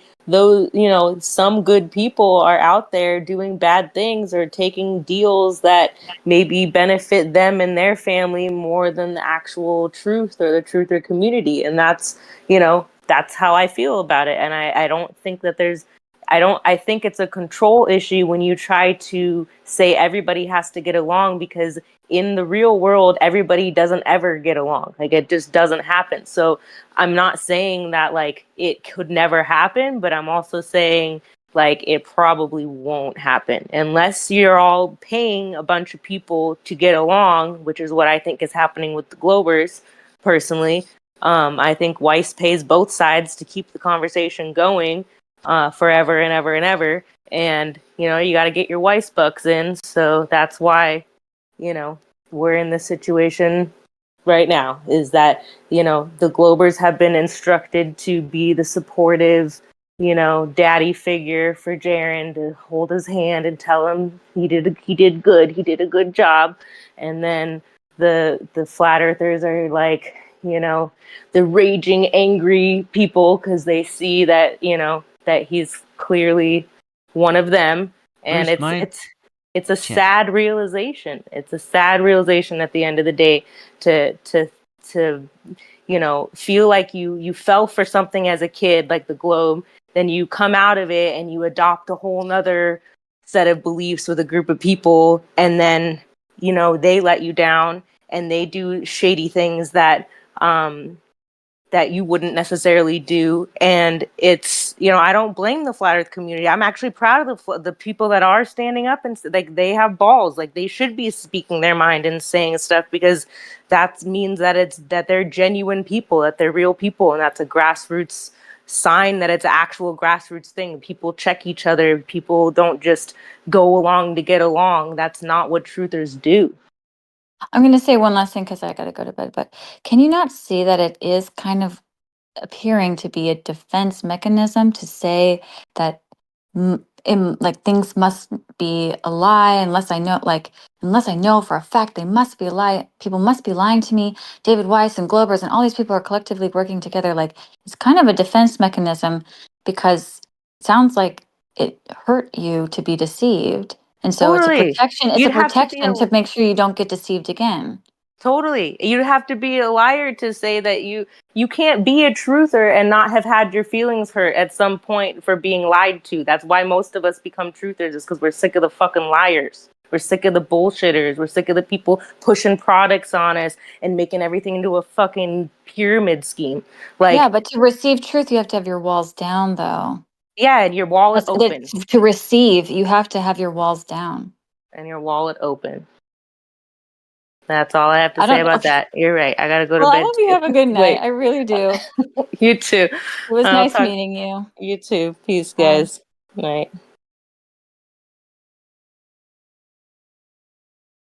some good people are out there doing bad things or taking deals that maybe benefit them and their family more than the actual truth or the truth or community. And that's how I feel about it. And I don't think that I think it's a control issue when you try to say everybody has to get along because in the real world, everybody doesn't ever get along. Like it just doesn't happen. So I'm not saying that like it could never happen, but I'm also saying like it probably won't happen unless you're all paying a bunch of people to get along, which is what I think is happening with the Globers personally. I think Weiss pays both sides to keep the conversation going forever and ever and ever. And, you got to get your Weiss bucks in. So that's why, we're in this situation right now is that, the Globers have been instructed to be the supportive, daddy figure for Jaren to hold his hand and tell him he did good. He did a good job. And then the flat earthers are like, the raging, angry people because they see that, that he's clearly one of them. And Where's my it's a chance? sad realization. It's a sad realization at the end of the day to feel like you fell for something as a kid, like the globe, then you come out of it and you adopt a whole nother set of beliefs with a group of people, and then they let you down and they do shady things that you wouldn't necessarily do. And it's, I don't blame the flat earth community. I'm actually proud of the people that are standing up and like they have balls, like they should be speaking their mind and saying stuff because that means that they're genuine people, that they're real people. And that's a grassroots sign that it's an actual grassroots thing. People check each other. People don't just go along to get along. That's not what truthers do. I'm going to say one last thing because I got to go to bed, but can you not see that it is kind of appearing to be a defense mechanism to say that like things must be a lie unless I know for a fact they must be a lie, people must be lying to me. David Weiss and Globers and all these people are collectively working together. Like it's kind of a defense mechanism because it sounds like it hurt you to be deceived, and so it's a Totally. protection. It's a You'd have to be protection to make sure you don't get deceived again. Totally. You'd have to be a liar to say that you can't be a truther and not have had your feelings hurt at some point for being lied to. That's why most of us become truthers, is because we're sick of the fucking liars. We're sick of the bullshitters. We're sick of the people pushing products on us and making everything into a fucking pyramid scheme. Yeah, Like, but to receive truth, you have to have your walls down, though. yeah, and your wallet open. To receive, you have to have your walls down. And your wallet open. That's all I have to I say don't know. about that. You're right. I gotta go to Well, I bed hope you too. have a good night. Wait. I really do. You too. It was I'll nice talk. meeting you. You too. Peace, Bye. guys. Night.